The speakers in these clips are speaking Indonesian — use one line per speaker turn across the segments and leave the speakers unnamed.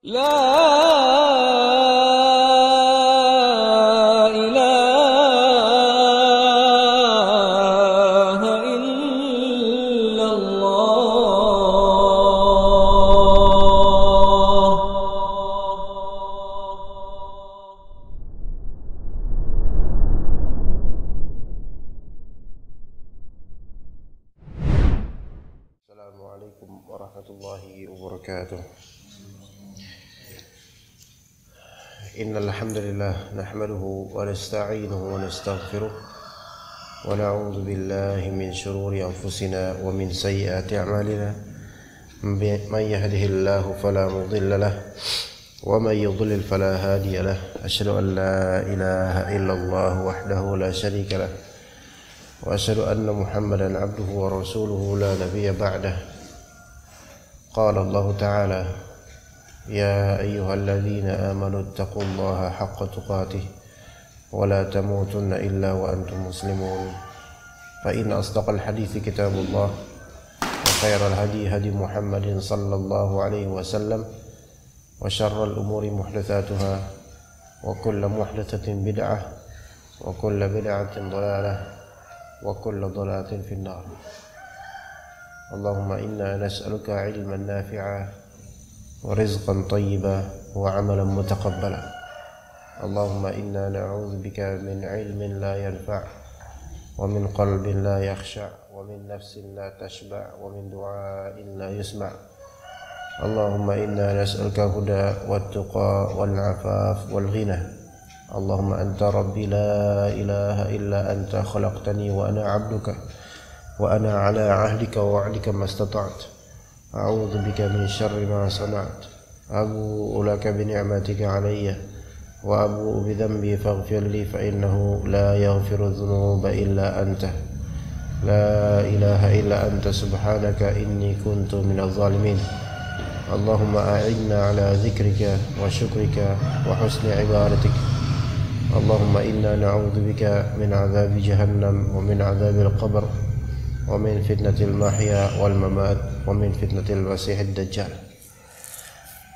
لا إله إلا الله.
Assalamualaikum warahmatullahi wabarakatuh. Innal hamdalillah nahmaduhu wa nasta'inuhu wa nastaghfiruh wa na'udzu billahi min shururi anfusina wa min sayyiati a'malina. Man yahdihillahu fala mudilla lahu wa man yudlil fala hadiya lahu. Asyhadu an la ilaha illallah wahdahu la syarika lahu wa asyhadu anna Muhammadan 'abduhu wa rasuluhu la nabiyya ba'dahu. Qala Allah ta'ala: يا أيها الذين آمنوا اتقوا الله حق تقاته ولا تموتن إلا وأنتم مسلمون. فإن أصدق الحديث كتاب الله وخير الهدي هدي محمد صلى الله عليه وسلم وشر الأمور محدثاتها وكل محدثة بدعة وكل بدعة ضلالة وكل ضلالة في النار. اللهم إنا نسألك علما نافعا ورزقا طيبا وعملا متقبلا. اللهم إنا نعوذ بك من علم لا ينفع ومن قلب لا يخشع ومن نفس لا تشبع ومن دعاء لا يسمع. اللهم إنا نسألك الهدى والتقى والعفاف والغنى. اللهم أنت ربي لا إله إلا أنت خلقتني وأنا عبدك وأنا على عهدك ووعدك ما استطعت. أعوذ بك من شر ما صنعت. أبوء لك بنعمتك علي وأبوء بذنبي فاغفر لي فإنه لا يغفر الذنوب إلا أنت. لا إله إلا أنت سبحانك إني كنت من الظالمين. اللهم أعنا على ذكرك وشكرك وحسن عبادتك. اللهم إنا نعوذ بك من عذاب جهنم ومن عذاب القبر ومن فتنة المحيا والممات ومن فتنة المسيح الدجال.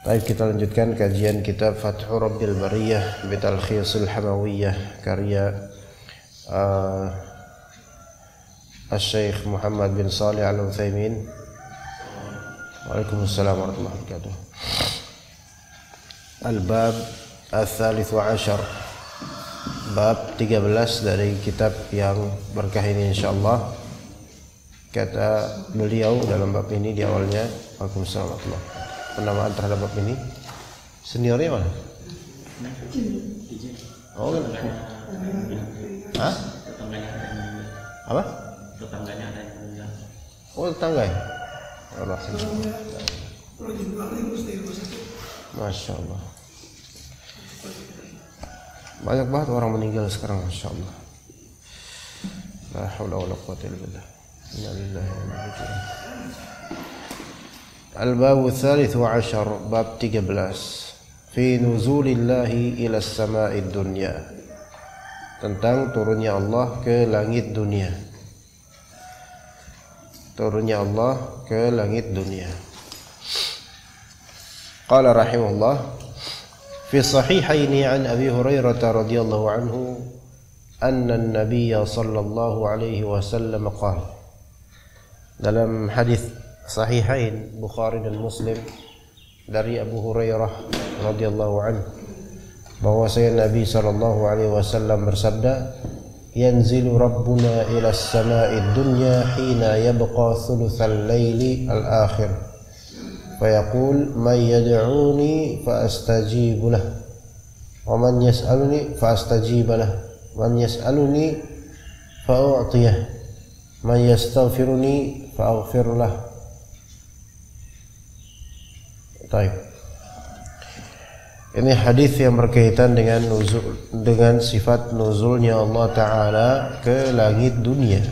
Baik, kita lanjutkan kajian kitab Fathu Rabbil Bariyah Bitalkhisil Hamawiyah karya Asy-Syaikh Muhammad bin Shalih Al-Utsaimin. Waalaikumsalam warahmatullahi wabarakatuh. Al-Bab Al-Thalith wa Ashar, bab 13 dari kitab yang berkah ini insyaallah. Kata beliau dalam bab ini di awalnya, Waalaikumsalam warahmatullahi wabarakatuh. Penamaan terhadap bab ini, seniornya mana? Oh, hah? Apa?
Tetangganya ada yang meninggal.
Oh, tetangga ya? Allah. Masya Allah. Banyak banget orang meninggal sekarang, Masya Allah. La haula wala quwwata illa billah. Al-Bab Al-Thalith wa Ashar, bab 13, fi nuzulillahi ila as-sama'id dunya, tentang turunnya Allah ke langit dunia. Turunnya Allah ke langit dunia. Qala rahimahullah, fi sahihaini an Abi Hurairah radhiyallahu anhu anna an-nabiy sallallahu alaihi wasallam qala, dalam hadis sahihain Bukhari dan Muslim dari Abu Hurairah radhiyallahu anhu bahwasanya Nabi sallallahu alaihi wasallam bersabda, yanzilu rabbuna ila as-sama'id dunya hina yabqa thulutsal laili al-akhir fayaqul man yad'uni fa astajibu lah wa man yas'aluni fa astajib lah man yas'aluni fa u'tiyah man yastaghfiruni fa aghfir lah. Baik. Ini hadis yang berkaitan dengan sifat nuzulnya Allah Ta'ala ke langit dunia.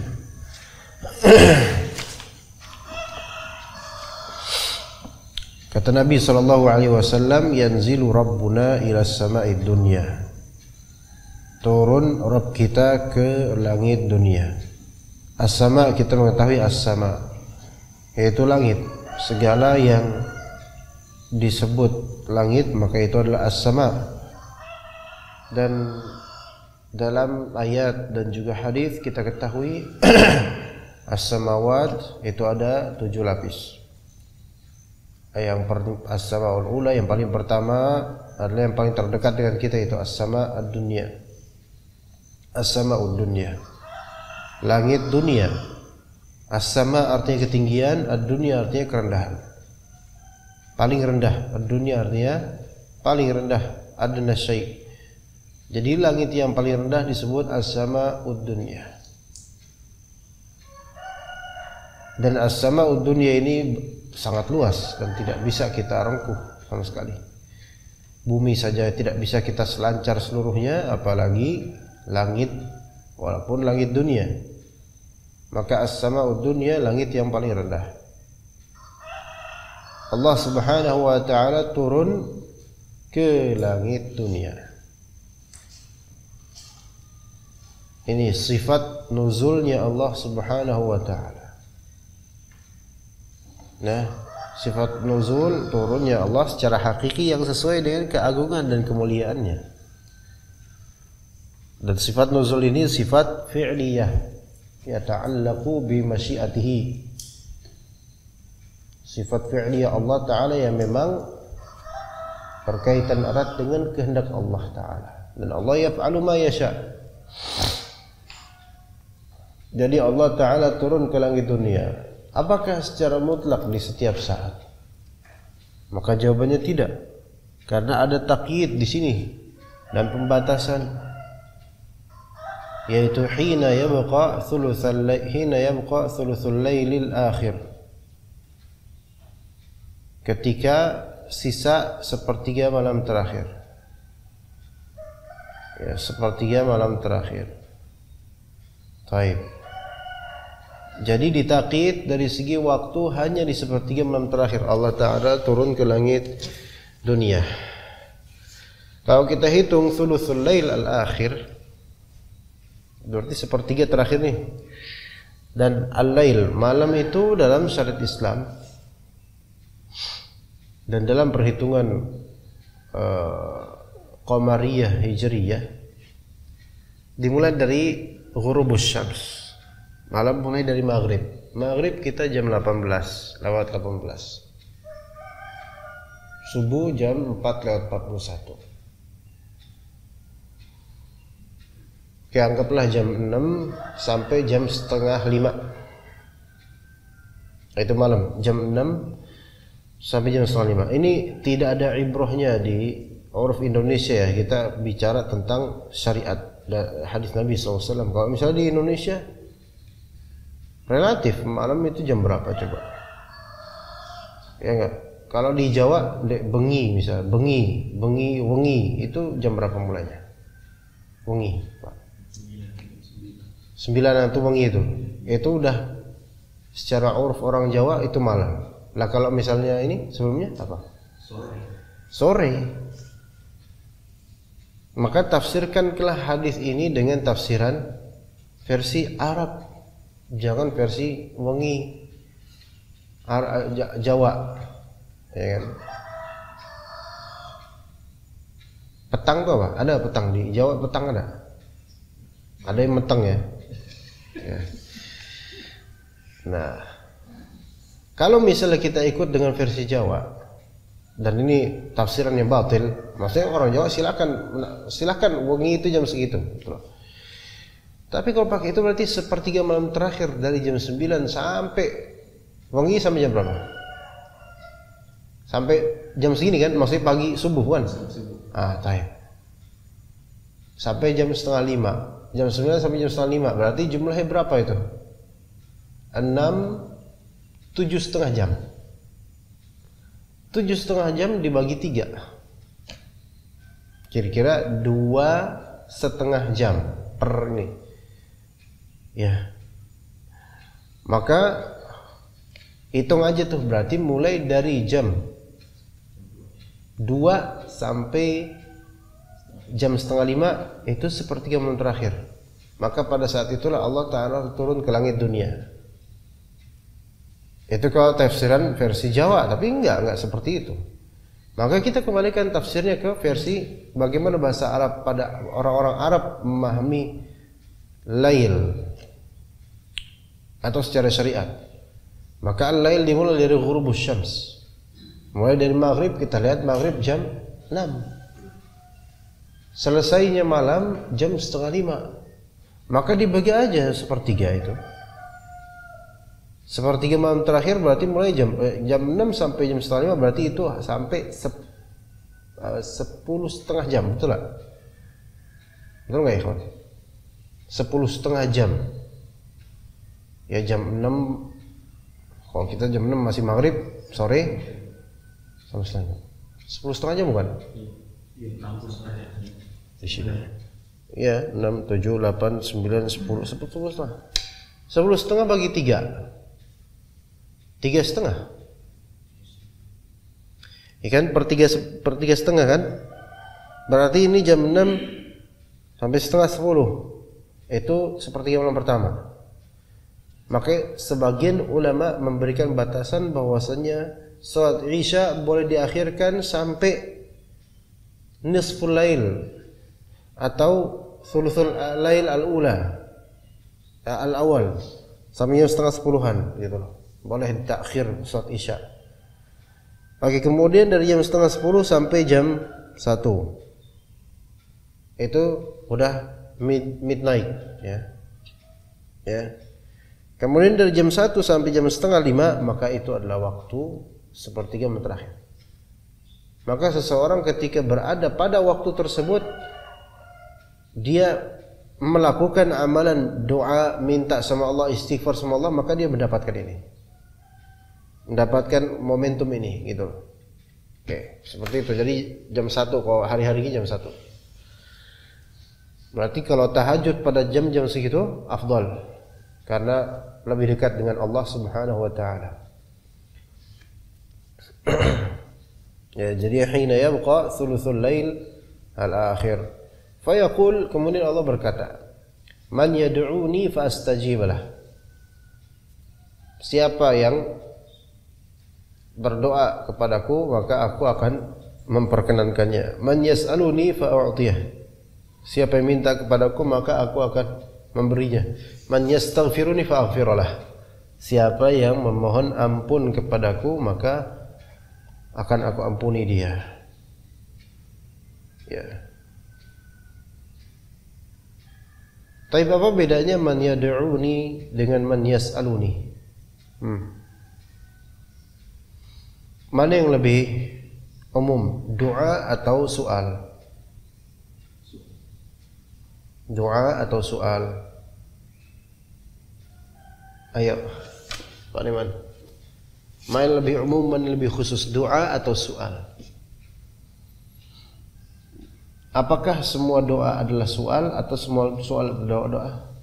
Kata Nabi SAW, yanzilu rabbuna ila sama'id dunya, turun Rabb kita ke langit dunia. As-sama, kita mengetahui as-sama yaitu langit, segala yang disebut langit maka itu adalah as-sama. Dan dalam ayat dan juga hadis kita ketahui as-samawat itu ada 7 lapis. As-samaul ula yang paling pertama adalah yang paling terdekat dengan kita, itu as-sama ad-dunya. As-samaud dunya, langit dunia. As-sama artinya ketinggian, ad-dunya artinya kerendahan, paling rendah. Ad-dunya artinya paling rendah, adna syai'. Jadi langit yang paling rendah disebut as-samaud dunya. Dan as-samaud dunya ini sangat luas dan tidak bisa kita rengkuh sama sekali. Bumi saja tidak bisa kita selancar seluruhnya, apalagi langit, walaupun langit dunia. Maka as-samaud dunya, langit yang paling rendah. Allah Subhanahu wa taala turun ke langit dunia. Ini sifat nuzulnya Allah Subhanahu wa taala. Nah, sifat nuzul, turunnya Allah secara hakiki yang sesuai dengan keagungan dan kemuliaannya. Dan sifat nuzul ini sifat fi'liyah, yata'allaqu bi masyiatihi. Sifat fi'liyah Allah Ta'ala yang memang berkaitan erat dengan kehendak Allah Ta'ala. Dan Allah yaf'alu ma yasha'. Jadi Allah Ta'ala turun ke langit dunia. Apakah secara mutlak di setiap saat? Maka jawabannya tidak, karena ada takyid di sini dan pembatasan, yaitu hina yabqa thuluthul lailil akhir, ketika sisa sepertiga malam terakhir. Ya, sepertiga malam terakhir. Taib. Jadi ditakyid dari segi waktu hanya di sepertiga malam terakhir Allah Ta'ala turun ke langit dunia. Kalau kita hitung thuluthul lail al-akhir, berarti sepertiga terakhir nih. Dan al-lail, malam itu dalam syariat Islam dan dalam perhitungan qamariyah hijriyah dimulai dari ghurubus syams. Malam mulai dari maghrib. Maghrib kita jam 18 lewat 18. Subuh jam 4 lewat 41. Oke, anggaplah jam 6 sampai jam setengah 5. Itu malam. Jam 6 sampai jam setengah 5. Ini tidak ada ibrahnya di uruf Indonesia ya. Kita bicara tentang syariat dan hadis Nabi SAW. Kalau misalnya di Indonesia relatif malam itu jam berapa coba? Ya enggak? Kalau di Jawa bengi misalnya, wengi itu jam berapa mulainya? Wengi, Pak. 9 itu wengi itu. Itu udah secara uruf orang Jawa itu malam. Lah kalau misalnya ini sebelumnya apa? Sore. Maka tafsirkanlah hadis ini dengan tafsiran versi Arab. Jangan versi wengi Jawa, ya kan? Petang tuh apa? Ada petang di Jawa, petang ada. Ada yang meteng ya. Ya. Nah, kalau misalnya kita ikut dengan versi Jawa, dan ini tafsiran yang batil, maksudnya orang Jawa silakan wengi itu jam segitu. Tapi kalau pakai itu berarti sepertiga malam terakhir dari jam 9 sampai wengi sampai jam berapa? Sampai jam segini kan? Maksudnya pagi subuh kan? Taib. Sampai jam setengah 5. Jam 9 sampai jam setengah 5. Berarti jumlahnya berapa itu? 7,5 jam. 7,5 jam dibagi 3. Kira-kira 2,5 jam per ini. Ya, maka hitung aja tuh, berarti mulai dari jam 2 sampai jam setengah 5 itu sepertiga malam terakhir. Maka pada saat itulah Allah Ta'ala turun ke langit dunia. Itu kalau tafsiran versi Jawa, tapi enggak seperti itu. Maka kita kembalikan tafsirnya ke versi bagaimana bahasa Arab pada orang-orang Arab memahami lail atau secara syariat. Maka al-lail dimulai dari ghurubus syams. Mulai dari maghrib, kita lihat maghrib jam 6. Selesainya malam jam setengah 5. Maka dibagi aja sepertiga itu. Sepertiga malam terakhir berarti mulai jam 6 sampai jam setengah 5, berarti itu sampai 10,5 jam, betul tak? Betul nggak ikhwan? 10,5 jam. Ya jam 6, kalau kita jam 6 masih maghrib sore sama setengah. 10,5 jam bukan?
Iya, 6,5 jam.
Di sini. Ya 6, 7, 8, 9, 10, 10,5. 10,5 bagi 3. 3,5. Ikan per 3,5 kan? Berarti ini jam 6 sampai setengah 10. Itu seperti malam pertama. Maka sebagian ulama memberikan batasan bahwasanya salat Isya boleh diakhirkan sampai nisful lail atau thuluthul lail al-ula al-awal sampai jam setengah 10-an gitu loh. Boleh ditakhir salat Isya. Oke, kemudian dari jam setengah 10 sampai jam 1 itu udah midnight ya. Ya. Kemudian dari jam 1 sampai jam setengah 5 maka itu adalah waktu sepertiga malam terakhir. Maka seseorang ketika berada pada waktu tersebut dia melakukan amalan doa, minta sama Allah, istighfar sama Allah, maka dia mendapatkan ini. Mendapatkan momentum ini gitu. Oke, seperti itu. Jadi jam 1 kalau hari-hari ini jam 1. Berarti kalau tahajud pada jam-jam segitu afdal karena lebih dekat dengan Allah Subhanahu wa taala. Ya, jadi hina yabqa thuluthul lail al-akhir. Fayaqul, kemudian Allah berkata, "Man yad'uni fa astajib lah." Siapa yang berdoa kepadaku maka aku akan memperkenankannya. Man yas'aluni fa a'tiyah. Siapa yang minta kepadaku maka aku akan memberinya. Man yastaghfiruni fa aghfiralah. Siapa yang memohon ampun kepadaku maka akan aku ampuni dia. Ya. Tapi apa bedanya man yad'uni dengan man yas'aluni? Mana yang lebih umum, doa atau soal? Doa atau soal? Ayo, Pak Niman. Mana yang lebih umum, mana yang lebih khusus, doa atau soal? Apakah semua doa adalah soal atau semua soal adalah doa?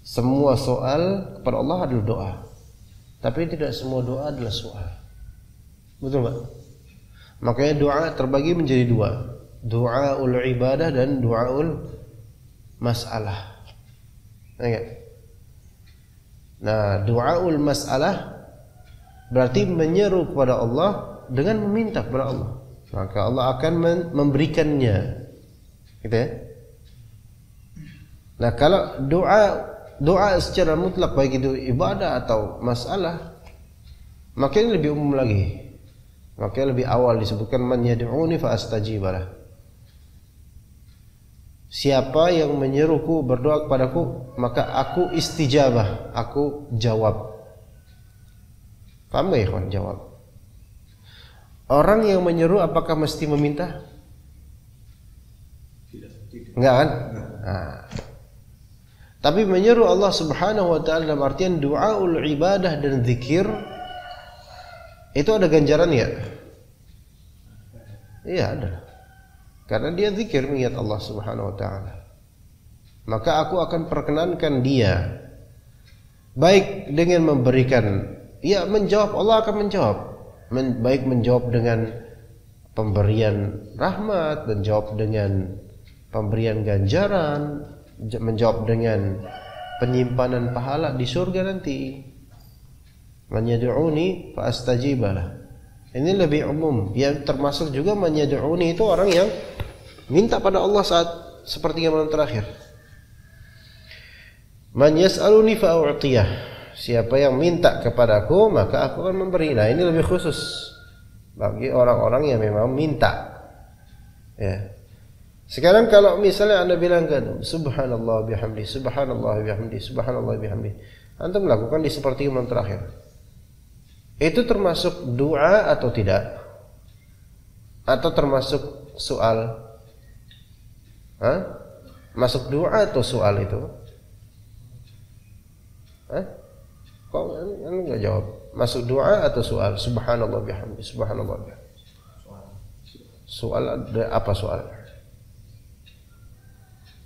Semua soal kepada Allah adalah doa, tapi tidak semua doa adalah soal. Betul enggak? Makanya doa terbagi menjadi dua, doaul ibadah dan doaul masalah. Nah, doaul masalah berarti menyeru kepada Allah dengan meminta kepada Allah, maka Allah akan memberikannya, gitu ya. Nah, kalau doa secara mutlak baik itu ibadah atau masalah, maka ini lebih umum lagi. Maka lebih awal disebutkan man yad'uni fa astajibalah. Siapa yang menyeruku berdoa kepadaku maka aku istijabah, aku jawab. Paham gak ikhwan? Jawab. Orang yang menyeru apakah mesti meminta? Enggak kan? Nah. Tapi menyeru Allah Subhanahu wa taala dalam artian doaul ibadah dan zikir itu ada ganjaran ya? Iya ada. Karena dia zikir mengingat Allah Subhanahu wa taala. Maka aku akan perkenankan dia baik dengan memberikan, ya menjawab, Allah akan menjawab. Baik menjawab dengan pemberian rahmat, menjawab dengan pemberian ganjaran, menjawab dengan penyimpanan pahala di surga nanti. Man yad'uni fa astajibalah. Ini lebih umum. Yang termasuk juga man yad'uni itu orang yang minta pada Allah saat sepertiga malam terakhir. Man yas'aluni fa'u'tiyah. Siapa yang minta kepadaku maka aku akan memberi. Nah, ini lebih khusus bagi orang-orang yang memang minta. Ya. Sekarang kalau misalnya Anda bilangkan subhanallah bihamdi, subhanallah bihamdi, subhanallah bihamdi, Anda melakukan di sepertiga malam terakhir. Itu termasuk doa atau tidak? Atau termasuk soal? Hah? Masuk doa atau soal itu? Hah? Kok Anda enggak jawab? Masuk doa atau soal? Subhanallah bihamdi, subhanallah bihamdi. Soal ada apa soal?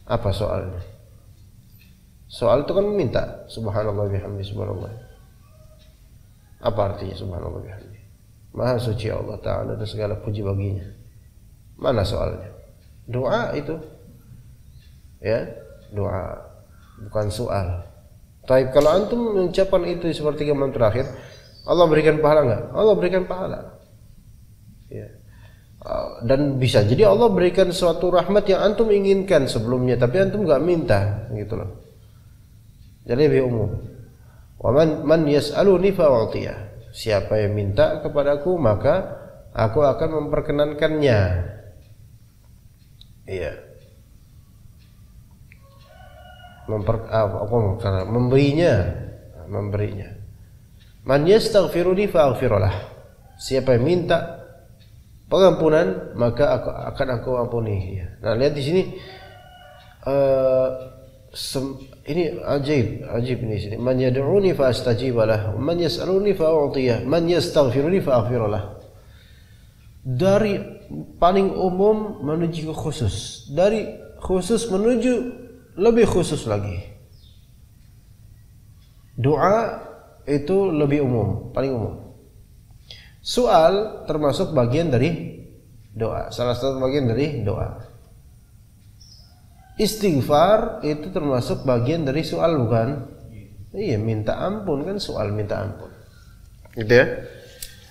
Apa soalnya? Soal itu kan meminta subhanallah bihamdi subhanallah. Apa artinya subhanallah bihamdi? Maha suci Allah Ta'ala dan segala puji baginya. Mana soalnya? Doa itu. Ya, doa, bukan soal. Tapi kalau antum mengucapkan itu seperti malam terakhir, Allah berikan pahala enggak? Allah berikan pahala. Ya. Dan bisa jadi Allah berikan suatu rahmat yang antum inginkan sebelumnya tapi antum enggak minta, gitu loh. Jadi lebih umum. Wa man yas'aluni fa'u'tiyah. Siapa yang minta kepadaku maka aku akan memperkenankannya. Iya. Memberinya. Man yastaghfiruni fa'aghfirullah. Siapa yang minta pengampunan maka aku ampuni. Nah, lihat di sini ini ajaib ini sini. Man yad'uni fa astajib lah, man yas'aluni fa a'tiyah, man yastaghfiruni fa aghfir lah. Dari paling umum menuju ke khusus, dari khusus menuju lebih khusus lagi. Doa itu lebih umum, paling umum. Soal termasuk bagian dari doa, salah satu bagian dari doa. Istighfar itu termasuk bagian dari soal, bukan? Iya, minta ampun kan soal minta ampun. Gitu ya.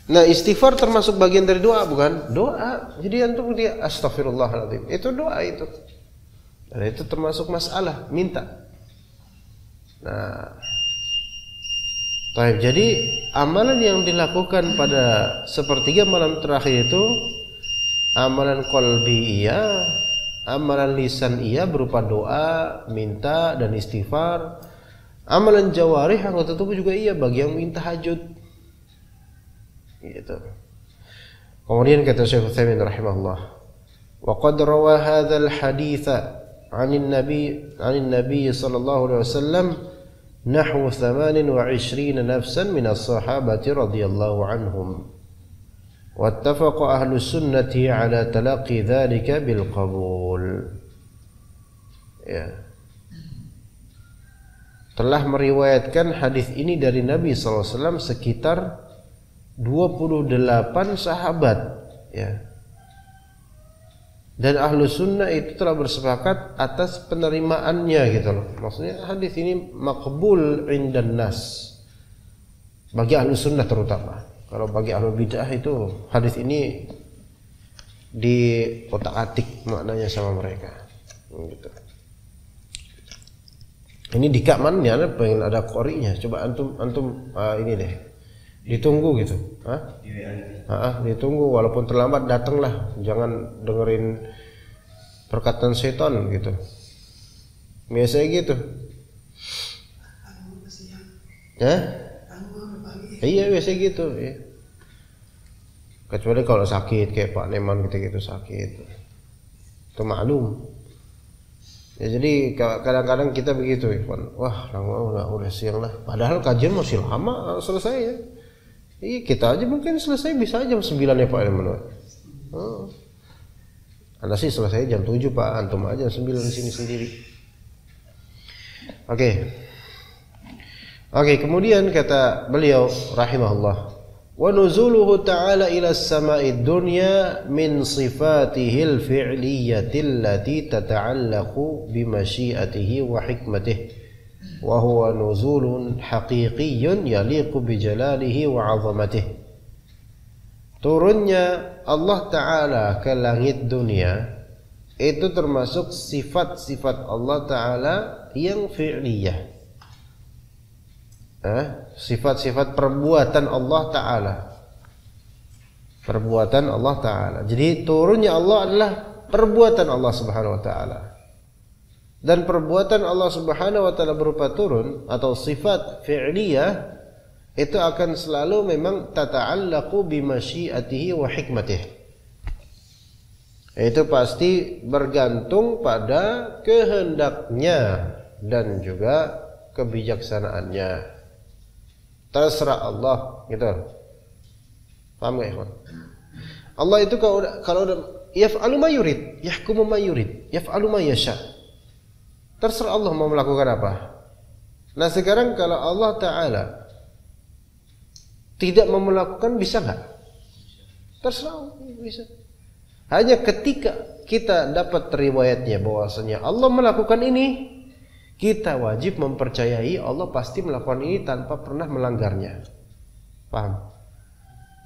Nah, istighfar termasuk bagian dari doa, bukan? Doa. Jadi antum dia astagfirullahaladzim. Itu doa itu. Dan itu termasuk masalah minta. Nah, baik, jadi amalan yang dilakukan pada sepertiga malam terakhir itu amalan qalbi iya, amalan lisan iya berupa doa, minta dan istighfar. Amalan jawarih anggota tubuh juga iya bagi yang minta hajud. Gitu. Kemudian kata Syekh Utsaimin rahimahullah, wa qad rawa hadzal haditsa 'anil nabi sallallahu alaihi wasallam nahwu 28 nafsan min as-sahabati radhiyallahu anhum. Wattafaqa ahlus sunnati ala talaqi dzalika bil qabul. Ya. Telah meriwayatkan hadis ini dari Nabi sallallahu alaihi wasallam sekitar 28 sahabat, ya. Dan ahlu sunnah itu telah bersepakat atas penerimaannya, gitu loh. Maksudnya hadis ini maqbul indan nas, bagi ahlu sunnah terutama. Kalau bagi ahlu bid'ah itu hadis ini di otak-atik maknanya sama mereka, gitu. Ini di kamannya pengen ada qori'nya. Coba antum ini deh. Ditunggu gitu. Ditunggu walaupun terlambat datanglah. Jangan dengerin perkataan setan gitu. Biasanya gitu. Ya? Iya biasanya gitu, ya. Kecuali kalau sakit kayak Pak Neman gitu sakit. Itu maklum. Ya, jadi kadang-kadang kita begitu, Ikhwan. Wah, udah siang lah. Padahal kajian masih lama selesai ya. Iya, kita aja mungkin selesai bisa jam 9 ya Pak Neman. Anda sih selesai jam 7 Pak, antum aja 9 di sini sendiri. Oke, kemudian kata beliau rahimahullah, wa nuzuluhu ta'ala ila as-sama'id dunya min sifatihil fi'liyatil lati tata'allaqu bi masyiatihi wa hikmatihi wa huwa nuzulun haqiqiyyun yaliqu bi jalalihi wa 'azamatihi. turunnya Allah Ta'ala ke langit dunia itu termasuk sifat-sifat Allah Ta'ala yang fi'liyah, sifat-sifat perbuatan Allah Ta'ala, perbuatan Allah Ta'ala. Jadi turunnya Allah adalah perbuatan Allah Subhanahu wa Ta'ala, dan perbuatan Allah Subhanahu wa Ta'ala berupa turun atau sifat fi'liyah itu akan selalu memang tata'allaqu bimasyiatihi wa hikmatihi. Itu pasti bergantung pada kehendaknya dan juga kebijaksanaannya. Terserah Allah, gitu. Paham gak, ikhwan? Allah itu kalau udah yaf'alu ma yurid, yahkumu ma yurid, yaf'alu ma yasha. Terserah Allah mau melakukan apa. Nah, sekarang kalau Allah Ta'ala tidak mau melakukan, bisa nggak? Terserah Allah, bisa. Hanya ketika kita dapat riwayatnya bahwasanya Allah melakukan ini, kita wajib mempercayai Allah pasti melakukan ini tanpa pernah melanggarnya. Paham?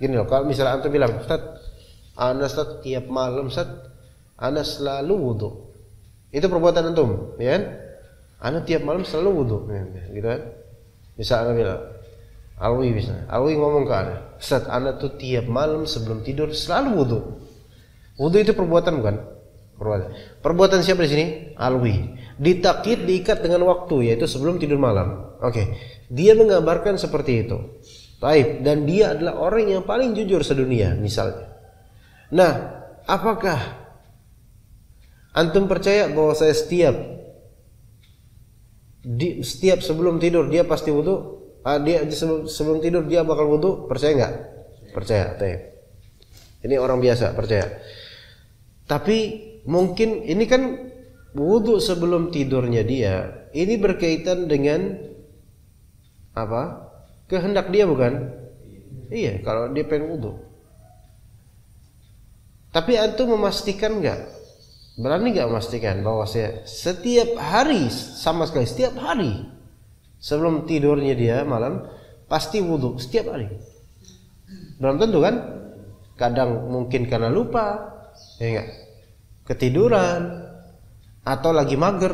Gini loh, kalau misalnya antum bilang, Ustaz, ana Ustaz tiap malam Ustaz, ana selalu wudu. Itu perbuatan antum, ya kan? Ana tiap malam selalu wudu, gitu kan? Bisa ana bilang, Alwi bisa. Alwi ngomong ke ana, Ustaz, ana tuh tiap malam sebelum tidur selalu wudu. Wudu itu perbuatan bukan? Perbuatan. Perbuatan siapa di sini? Alwi. Ditakkid, diikat dengan waktu, yaitu sebelum tidur malam. Oke. Dia mengabarkan seperti itu. Baik. Dan dia adalah orang yang paling jujur sedunia, misalnya. Nah, apakah antum percaya bahwa saya setiap sebelum tidur dia pasti wudu? Dia sebelum tidur dia bakal wudu? Percaya nggak? Percaya. Ini orang biasa percaya. Tapi mungkin ini kan wudu sebelum tidurnya dia, ini berkaitan dengan apa? Kehendak dia bukan? Iya, kalau dia pengen wudu. Tapi antum memastikan nggak? Berani nggak memastikan bahwa saya setiap hari, sama sekali setiap hari sebelum tidurnya dia malam pasti wudu setiap hari? Belum tentu kan? Kadang mungkin karena lupa, ya enggak? Ketiduran, atau lagi mager,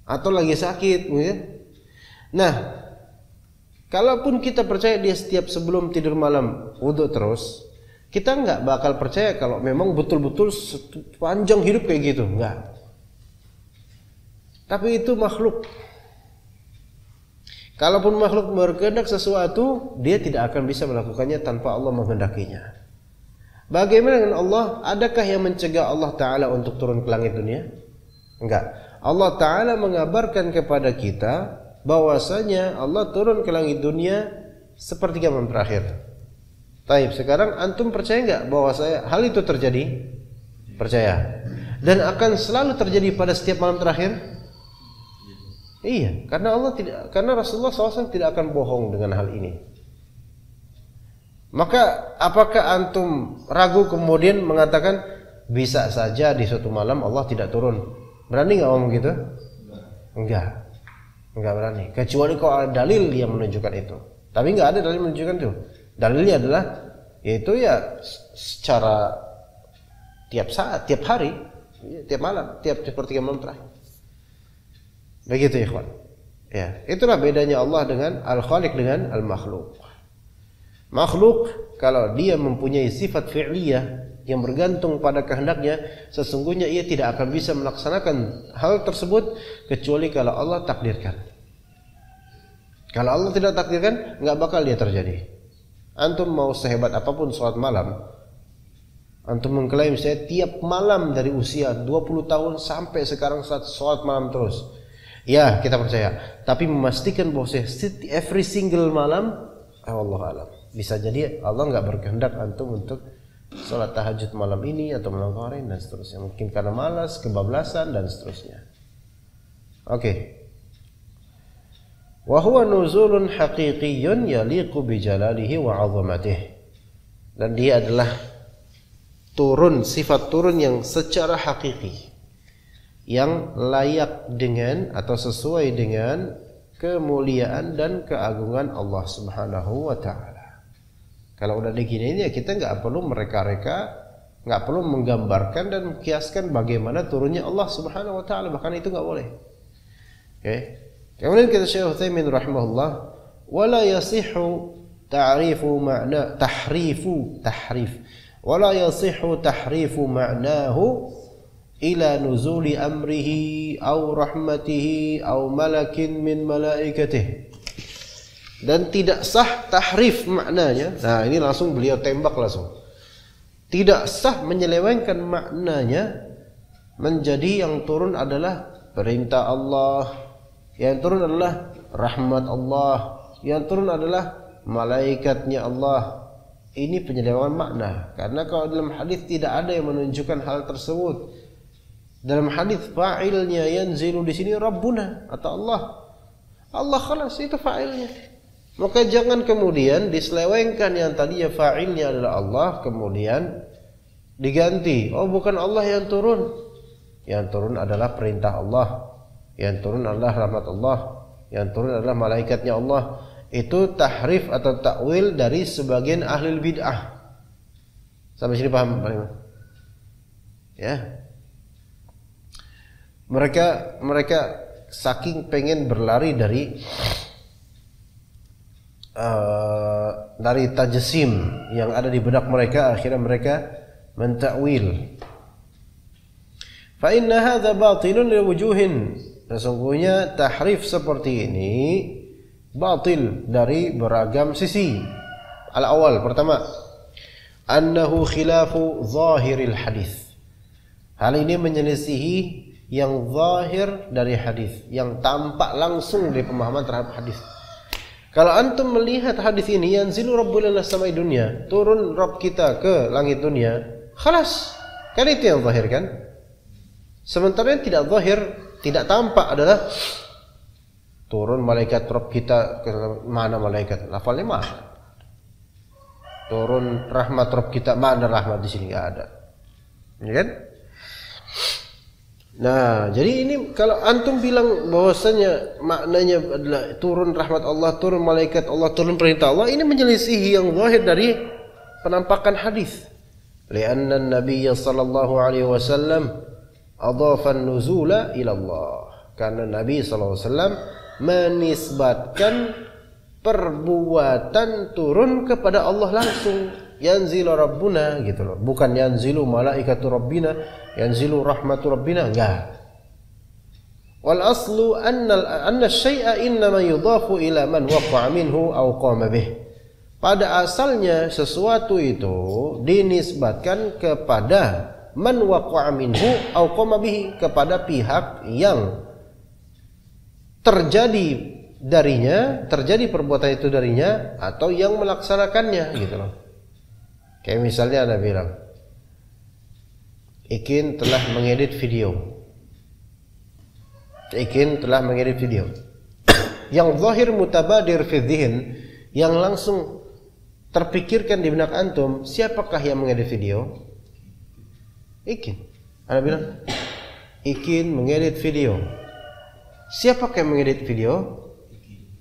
atau lagi sakit, gitu. Nah, kalaupun kita percaya dia setiap sebelum tidur malam wudu terus, kita nggak bakal percaya kalau memang betul-betul sepanjang hidup kayak gitu, enggak. Tapi itu makhluk. Kalaupun makhluk berkehendak sesuatu, dia tidak akan bisa melakukannya tanpa Allah menghendakinya. Bagaimana dengan Allah? Adakah yang mencegah Allah Ta'ala untuk turun ke langit dunia? Enggak. Allah Ta'ala mengabarkan kepada kita bahwasanya Allah turun ke langit dunia sepertiga malam terakhir. Taib, sekarang antum percaya enggak bahwa hal itu terjadi? Percaya. Dan akan selalu terjadi pada setiap malam terakhir? Iya, karena Rasulullah SAW tidak akan bohong dengan hal ini. Maka apakah antum ragu kemudian mengatakan bisa saja di suatu malam Allah tidak turun? Berani nggak ngomong gitu? Enggak berani. Kecuali kalau ada dalil yang menunjukkan itu. Tapi nggak ada dalil menunjukkan itu. Dalilnya adalah yaitu ya secara tiap saat, tiap hari, tiap malam, sepertiga malam terakhir. Begitu ikhwan. Ya, itulah bedanya Allah dengan Al-Khaliq dengan Al-Makhluk. Makhluk kalau dia mempunyai sifat fi'liyah yang bergantung pada kehendaknya, sesungguhnya ia tidak akan bisa melaksanakan hal tersebut kecuali kalau Allah takdirkan. Kalau Allah tidak takdirkan, nggak bakal dia terjadi. Antum mau sehebat apapun sholat malam, antum mengklaim saya tiap malam dari usia 20 tahun sampai sekarang sholat malam terus. Ya, kita percaya. Tapi memastikan bahwa saya every single malam, Allah alam. Bisa jadi Allah nggak berkehendak antum untuk sholat tahajud malam ini atau malam kemarin dan seterusnya. Mungkin karena malas, kebablasan dan seterusnya. Oke. Wa huwa nuzulun haqiqiyyun yaliqu bi jalalihi wa 'azamatihi. Dan dia adalah turun, sifat turun yang secara hakiki, yang layak dengan atau sesuai dengan kemuliaan dan keagungan Allah Subhanahu wa ta'ala. Kalau udah diginiin ya kita nggak perlu mereka-reka, nggak perlu menggambarkan dan kiaskan bagaimana turunnya Allah Subhanahu wa taala, bahkan itu nggak boleh. Oke. Kemudian kata Syekh Utsaimin rahimahullah, wala yasihhu ta'rifu ma'na tahrif wala yasihhu tahrifu ma'nahu ila nuzuli amrihi aw rahmatihi aw malakin min malaikatihi. Dan tidak sah tahrif maknanya. Nah, ini langsung beliau tembak langsung. Tidak sah menyelewengkan maknanya menjadi yang turun adalah perintah Allah, yang turun adalah rahmat Allah, yang turun adalah malaikatnya Allah. Ini penyelewengan makna. Karena kalau dalam hadis tidak ada yang menunjukkan hal tersebut. Dalam hadis fa'ilnya yanzilu di sini Rabbuna atau Allah. Allah khalas itu fa'ilnya. Maka jangan kemudian diselewengkan yang tadinya fa'ilnya adalah Allah kemudian diganti. Oh, bukan Allah yang turun. Yang turun adalah perintah Allah. Yang turun adalah rahmat Allah. Yang turun adalah malaikatnya Allah. Itu tahrif atau takwil dari sebagian ahli bid'ah. Sampai sini paham Pak Iman? Ya. Mereka saking pengen berlari dari tajsim yang ada di benak mereka, akhirnya mereka mentakwil. Fa inna hadza batilun li wujuhin. Sesungguhnya tahrif seperti ini batil dari beragam sisi. Al-awwal, pertama, annahu khilafu zahiril hadis. Hal ini menyelisihi yang zahir dari hadis, yang tampak langsung dari pemahaman terhadap hadis. Kalau antum melihat hadis ini, yanzilu rabbuna ila samai dunya, turun Rabb kita ke langit dunia, khalas. Kan itu yang zahir kan? Sementara yang tidak zahir, tidak tampak adalah turun malaikat Rabb kita ke mana malaikat? Lafalnya mana? Turun rahmat Rabb kita, mana rahmat di sini? Enggak ada. Ya kan? Nah, jadi ini kalau antum bilang bahwasanya maknanya adalah turun rahmat Allah, turun malaikat Allah, turun perintah Allah, ini menyelisihi yang zahir dari penampakan hadis. Lianna Nabi sallallahu alaihi wasallam adhafa an-nuzula ila Allah. Karena Nabi sallallahu alaihi wasallam menisbatkan perbuatan turun kepada Allah langsung. Yanzilu rabbuna gitu loh, bukan yanzilu malaikatu rabbina, yanzilu rahmatu rabbina, enggak. Wal aslu anna syai'a innama yudhafu ila man waqa'a minhu aw qama bih. Pada asalnya sesuatu itu dinisbatkan kepada man waqa'a minhu aw qama bih, kepada pihak yang terjadi perbuatan itu darinya atau yang melaksanakannya gitu loh. Kayak misalnya Anda bilang, Ikin telah mengedit video. Yang zahir mutabadir fi dzihn, yang langsung terpikirkan di benak antum, siapakah yang mengedit video? Ikin. Anda bilang, Ikin mengedit video. Siapakah yang mengedit video?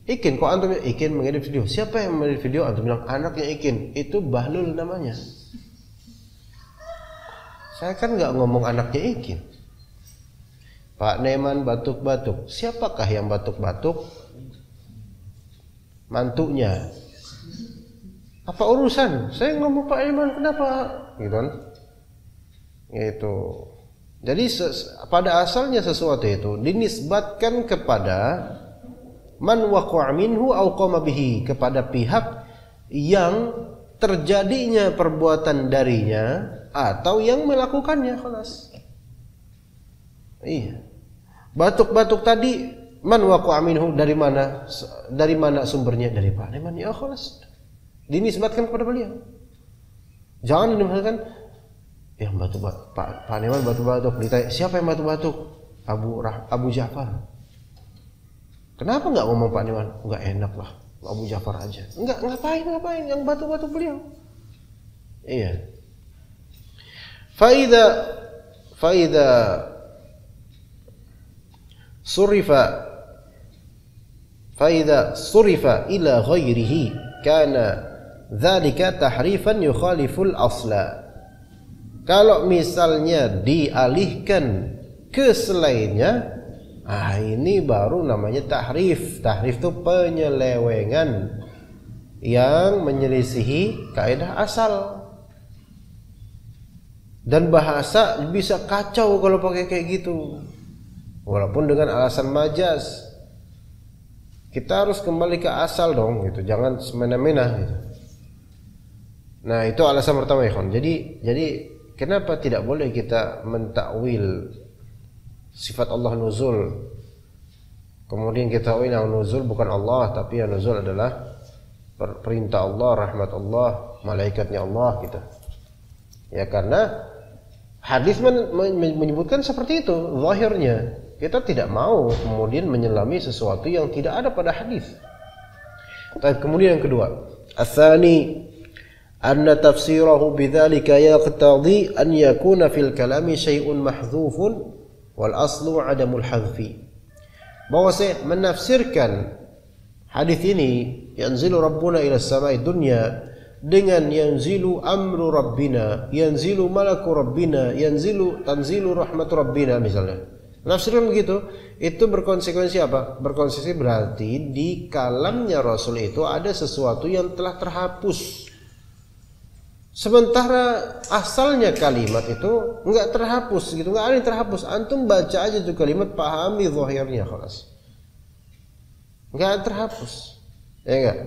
Ikin. Kok antum Ikin mengedit video? Siapa yang mengedit video? Antum bilang anaknya Ikin. Itu Bahlul namanya. Saya kan nggak ngomong anaknya Ikin. Pak Neman batuk-batuk. Siapakah yang batuk-batuk? Mantunya. Apa urusan? Saya ngomong Pak Neman, kenapa? Gitu kan? Gitu. Jadi pada asalnya sesuatu itu dinisbatkan kepada man waqa'a minhu aw qama bihi, kepada pihak yang terjadinya perbuatan darinya atau yang melakukannya, khalas. Iya. Batuk-batuk tadi man waqa'a minhu, dari mana sumbernya? Dari Pak Neman, ya khalas. Dinisbatkan kepada beliau. Jangan dinisbatkan yang batuk-batuk Pak Neman batuk-batuk, ditanya siapa yang batuk-batuk? Abu Ja'far. Kenapa enggak ngomong Pak Neman? Enggak enak lah, Abu Ja'far aja. Enggak, ngapain yang batu-batu beliau. Iya. Faida surifa ila ghairihi kana dzalika tahrifan yukhaliful asla. Kalau misalnya dialihkan ke selainnya, ini baru namanya tahrif. Tahrif itu penyelewengan yang menyelisihi kaidah asal. Dan bahasa bisa kacau kalau pakai kayak gitu. Walaupun dengan alasan majaz. Kita harus kembali ke asal dong gitu. Jangan semena-mena gitu. Nah, itu alasan pertama ya, kawan. Jadi kenapa tidak boleh kita mentakwil sifat Allah nuzul? Kemudian kita tahu yang nuzul bukan Allah, tapi yang nuzul adalah perintah Allah, rahmat Allah, malaikatnya Allah gitu. Ya karena hadis menyebutkan seperti itu zahirnya. Kita tidak mau kemudian menyelami sesuatu yang tidak ada pada hadis. Tapi kemudian yang kedua, ats-tsani anna tafsirahu bidzalika yaqtadi an yakuna fil kalami syai'un mahdzufun wal aslu 'adamul hadzfi. Bahwa saya menafsirkan hadis ini, yanzilu rabbuna ila samai dunya, dengan yanzilu amru rabbina, yanzilu malaku rabbina, yanzilu tanzilu rahmatu rabbina misalnya. Menafsirkan begitu, itu berkonsekuensi apa? Berkonsekuensi berarti di kalamnya Rasul itu ada sesuatu yang telah terhapus. Sementara asalnya kalimat itu enggak terhapus gitu, enggak ada yang terhapus. Antum baca aja tuh kalimat, pahami zahirnya khalas. Enggak terhapus. Ya enggak?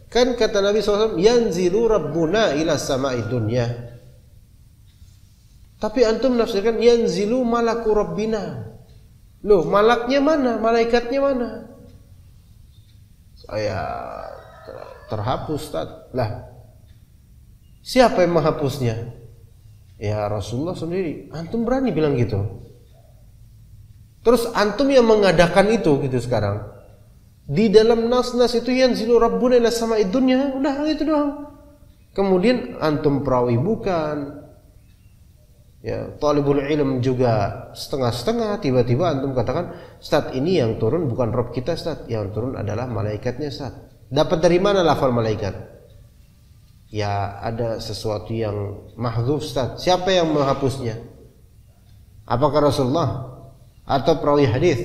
Kan kata Nabi SAW, yanzilu rabbuna ila sama'i dunya. Tapi antum menafsirkan yanzilu malaku rabbina. Loh, malaknya mana? Malaikatnya mana? Saya terhapus, Ustaz. Lah, siapa yang menghapusnya? Ya Rasulullah sendiri. Antum berani bilang gitu? Terus antum yang mengadakan itu gitu sekarang. Di dalam nas-nas itu yanzilu rabbuna ila sama'id dunya, udah gitu doang. Kemudian antum perawi bukan. Ya, talibul ilm juga setengah-setengah. Tiba-tiba antum katakan, Ustaz, ini yang turun bukan Rabb kita, Ustaz. Yang turun adalah malaikatnya, Ustaz. Dapat dari mana lafal malaikat? Ya, ada sesuatu yang mahdzuf, Ustaz. Siapa yang menghapusnya? Apakah Rasulullah? Atau perawi hadis?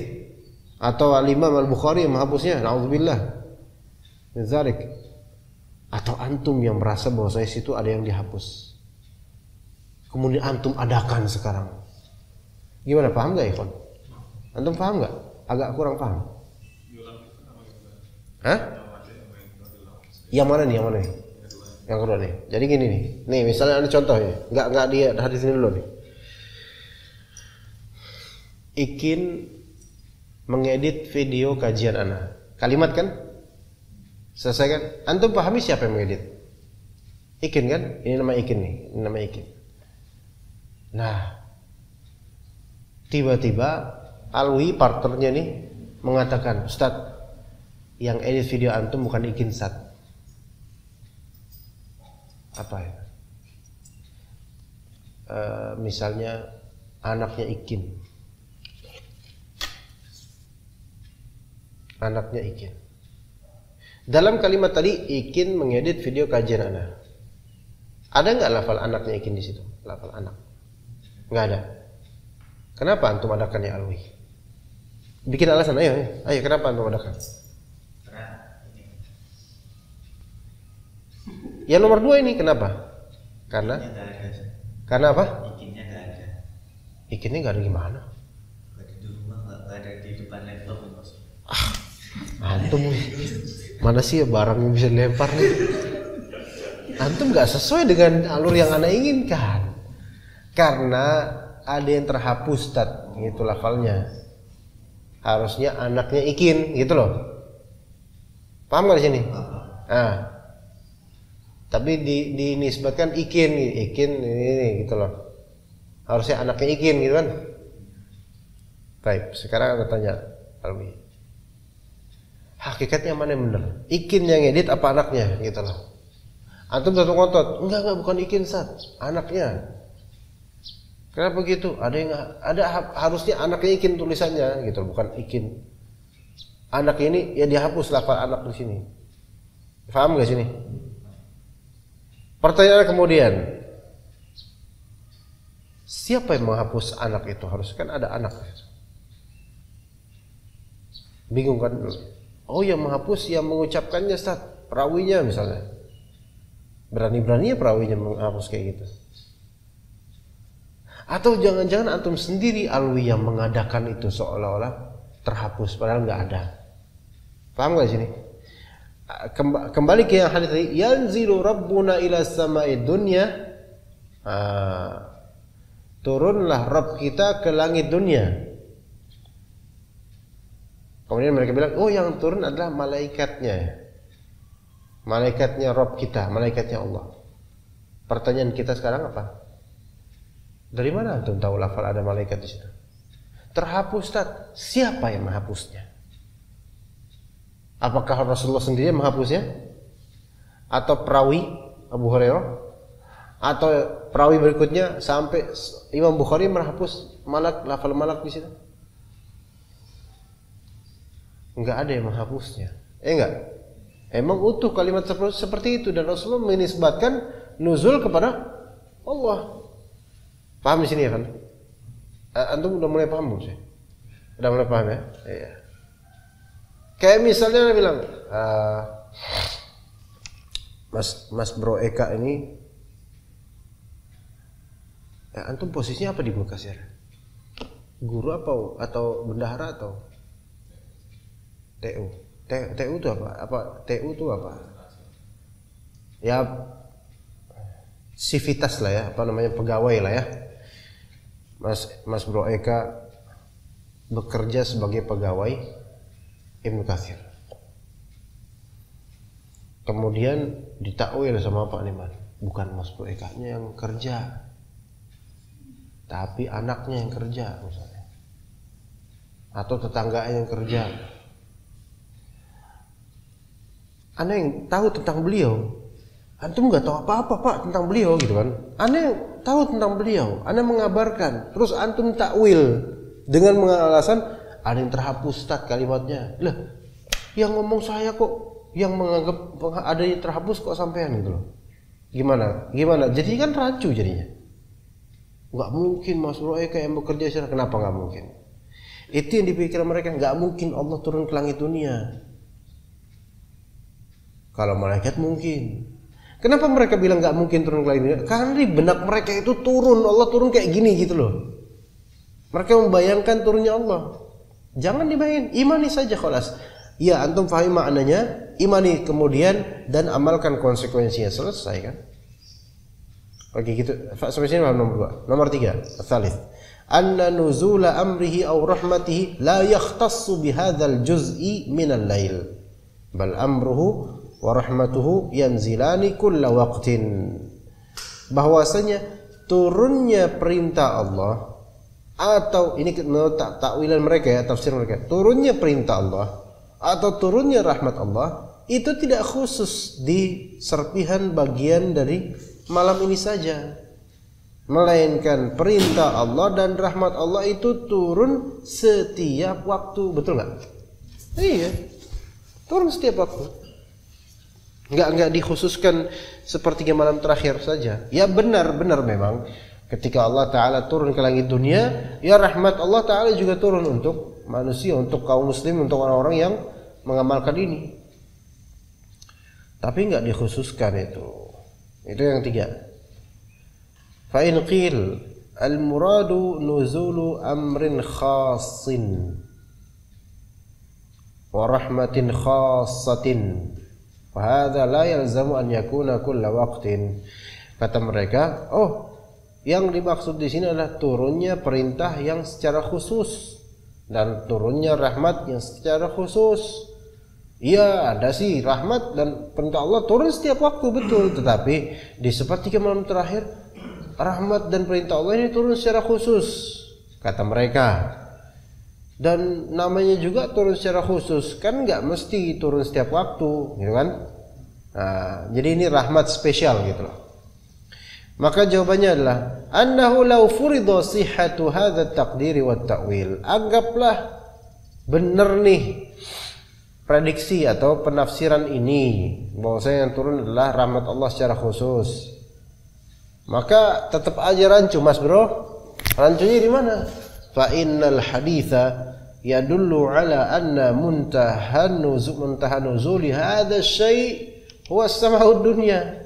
Atau Al-Imam Al-Bukhari yang menghapusnya? Na'udzubillah min dzalik. Atau antum yang merasa bahwa saya situ ada yang dihapus. Kemudian antum adakan sekarang. Gimana, paham gak ikhwan? Antum paham gak? Agak kurang paham. Hah? Yang mana nih? Yang kedua nih. Jadi gini nih. Nih misalnya ada contoh ya. Enggak dia hadis ini dulu nih. Ikin mengedit video kajian ana. Kalimat kan? Selesai kan? Antum pahami siapa yang mengedit? Ikin kan? Ini nama Ikin nih. Ini nama Ikin. Nah, tiba-tiba Alwi partnernya nih mengatakan, Ustaz, yang edit video antum bukan Ikin, Ustaz. Apa ya? Misalnya anaknya Ikin. Anaknya Ikin. Dalam kalimat tadi Ikin mengedit video kajian anak. Ada nggak lafal anaknya Ikin di situ? Lafal anak. Nggak ada. Kenapa antum adakan ya Alwi? Bikin alasan, ayo kenapa antum adakan? Yang nomor 2 ini kenapa? Karena apa?
Ikinnya nggak ada.
Ikinnya nggak ada gimana?
Di rumah nggak ada di depan laptop.
Antum mana sih barang yang bisa dilempar nih? Antum nggak sesuai dengan alur yang ana inginkan. Karena ada yang terhapus, Ustaz, gitu lafalnya. Harusnya anaknya Ikin, gitu loh. Paham nggak di sini? Nah, tapi dinisbatkan Ikin ini gitu loh. Harusnya anaknya Ikin, gitu kan? Baik, sekarang aku tanya, Alwi. Hakikatnya mana yang benar? Ikin yang edit apa anaknya, gitu loh. Antum satu ngotot, enggak bukan Ikin, Ustaz, anaknya. Kenapa begitu? Ada harusnya anaknya Ikin tulisannya gitu, bukan Ikin. Anak ini ya dihapus lafal anak di sini. Paham enggak sini? Pertanyaan kemudian, siapa yang menghapus anak itu? Harus kan ada anak. Bingung kan? Oh, yang menghapus, yang mengucapkannya Ustaz, perawinya misalnya. Berani-beraninya perawinya menghapus kayak gitu. Atau jangan-jangan antum sendiri alwi yang mengadakan itu seolah-olah terhapus padahal nggak ada. Paham nggak sini? Kembali ke yang hadis tadi, yanzilu rabbuna ila samai dunya. Turunlah Rabb kita ke langit dunia. Kemudian mereka bilang, oh yang turun adalah malaikatnya. Malaikatnya Rabb kita, malaikatnya Allah. Pertanyaan kita sekarang apa? Dari mana antum tahu lafal ada malaikat di situ? Terhapus, Ustaz. Siapa yang menghapusnya? Apakah Rasulullah sendiri yang menghapusnya? Atau perawi Abu Hurairah? Atau perawi berikutnya sampai Imam Bukhari menghapus malak, lafal malak di situ? Enggak ada yang menghapusnya. Enggak. Emang utuh kalimat seperti itu dan Rasulullah menisbatkan nuzul kepada Allah. Paham di sini ya kan? Antum udah mulai paham belum sih? Udah mulai paham ya? Iya. Kayak misalnya dia bilang, Mas Bro Eka ini, antum posisinya apa di Bekasi? Guru apa atau bendahara atau TU? TU itu apa? TU itu apa? Ya sivitas lah ya, apa namanya, pegawai lah ya. Mas Bro Eka bekerja sebagai pegawai Ibnu Katsir. Kemudian ditakwil sama Pak Liman, bukan Mas Bro Eka-nya yang kerja, tapi anaknya yang kerja misalnya, atau tetangganya yang kerja. Anda yang tahu tentang beliau, antum nggak tahu apa-apa Pak tentang beliau gitu kan? Anda yang tahu tentang beliau, Anda mengabarkan, terus antum takwil dengan alasan ada yang terhapus Ustaz kalimatnya. Lah, yang ngomong saya kok, yang menganggap ada yang terhapus kok sampean gitu loh. Gimana? Jadi kan rancu jadinya. Nggak mungkin Mas Bro Eka yang bekerja secara, kenapa nggak mungkin? Itu yang dipikir mereka, nggak mungkin Allah turun ke langit dunia. Kalau malaikat mungkin. Kenapa mereka bilang nggak mungkin turun ke langit dunia? Karena di benak mereka itu turun, Allah turun kayak gini gitu loh. Mereka membayangkan turunnya Allah. Jangan dibayangin, imani saja khalas. Ya, antum fahami maknanya, imani kemudian dan amalkan konsekuensinya, selesai kan? Oke gitu. Sampai sini nomor 2. Nomor 3, ats-tsalits. Anna nuzula amrihi aw rahmatihi la yakhtassu bihadzal juz'i minal lail. Bal amruhu wa rahmatuhu yanzilani kulla waqtin. Bahwasanya turunnya perintah Allah, atau ini menurut takwilan mereka ya, tafsir mereka, turunnya perintah Allah atau turunnya rahmat Allah itu tidak khusus di serpihan bagian dari malam ini saja, melainkan perintah Allah dan rahmat Allah itu turun setiap waktu. Betul nggak? Iya, turun setiap waktu. Enggak dikhususkan sepertiga malam terakhir saja. Ya benar memang ketika Allah Ta'ala turun ke langit dunia, ya rahmat Allah Ta'ala juga turun untuk manusia, untuk kaum muslim, untuk orang-orang yang mengamalkan ini. Tapi enggak dikhususkan itu. Itu yang 3. Fa in qil al-muradu nuzulu amrin khassin wa rahmatin khassatin. Fahadha la yalzamu an yakuna kulla waqtin. Kata mereka, oh, yang dimaksud di sini adalah turunnya perintah yang secara khusus dan turunnya rahmat yang secara khusus. Iya, ada sih rahmat dan perintah Allah turun setiap waktu, betul, tetapi di sepertiga malam terakhir rahmat dan perintah Allah ini turun secara khusus, kata mereka. Dan namanya juga turun secara khusus, kan nggak mesti turun setiap waktu, gitu kan? Nah, jadi ini rahmat spesial gitu loh. Maka jawabannya adalah annahu law furida sihhatu hadza at-taqdiri wat ta'wil. Anggaplah benar nih prediksi atau penafsiran ini bahwasanya yang turun adalah rahmat Allah secara khusus, maka tetap aja rancu Mas Bro. Rancunya di mana? Fa innal haditha yadullu ala anna muntaha nuzuli hadha syai' huwa as-sama'ud dunya.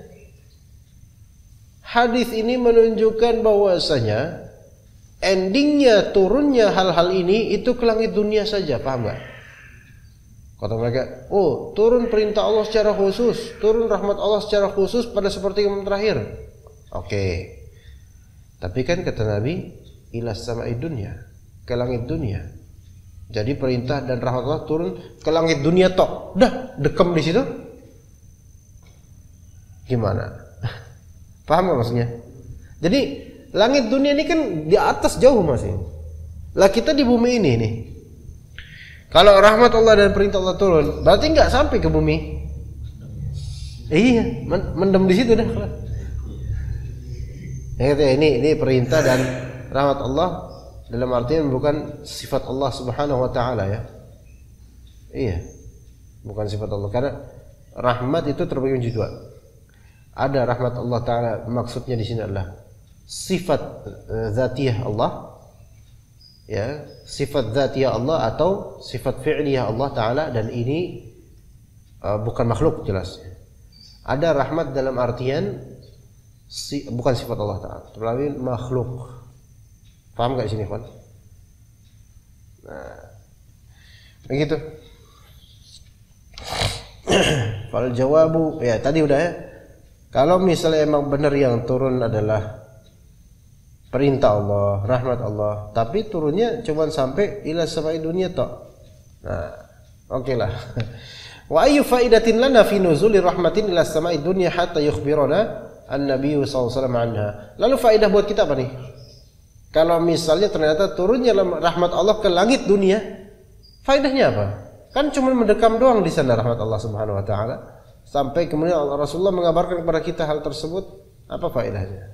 Hadis ini menunjukkan bahwasanya endingnya turunnya hal-hal ini itu ke langit dunia saja, paham enggak? Kata mereka, oh turun perintah Allah secara khusus, turun rahmat Allah secara khusus pada sepertiga malam terakhir. Oke. Tapi kan kata Nabi, ilas sama'id dunya, ke langit dunia. Jadi perintah dan rahmat Allah turun ke langit dunia tok. Udah, dekem di situ. Gimana? Paham gak maksudnya? Jadi langit dunia ini kan di atas jauh masih. Lah kita di bumi ini nih. Kalau rahmat Allah dan perintah Allah turun, berarti nggak sampai ke bumi. Iya, mendem di situ dah. Ya, ini perintah dan rahmat Allah dalam artian bukan sifat Allah Subhanahu wa taala ya. Iya. Bukan sifat Allah karena rahmat itu terbagi menjadi dua. Ada rahmat Allah taala, maksudnya di sini adalah sifat zatiyah Allah, ya, sifat zatiyah Allah atau sifat fi'liyah Allah taala, dan ini bukan makhluk jelas. Ada rahmat dalam artian bukan sifat Allah taala, tetapi makhluk. Paham enggak di sini, Pak? Nah, begitu. Fal jawabu, ya tadi udah ya. Kalau misalnya emang benar yang turun adalah perintah Allah, rahmat Allah, tapi turunnya cuma sampai ila samai dunia tok. Nah, oke lah. Wa ayyu faidatin lana fi nuzuli rahmatin ila samai dunia hatta yukhbirana an-nabiy sallallahu alaihi wasallam anha. Lalu faedah buat kita apa nih? Kalau misalnya ternyata turunnya rahmat Allah ke langit dunia, faedahnya apa? Kan cuma mendekam doang di sana rahmat Allah Subhanahu wa taala. Sampai kemudian Rasulullah mengabarkan kepada kita hal tersebut, apa faedahnya?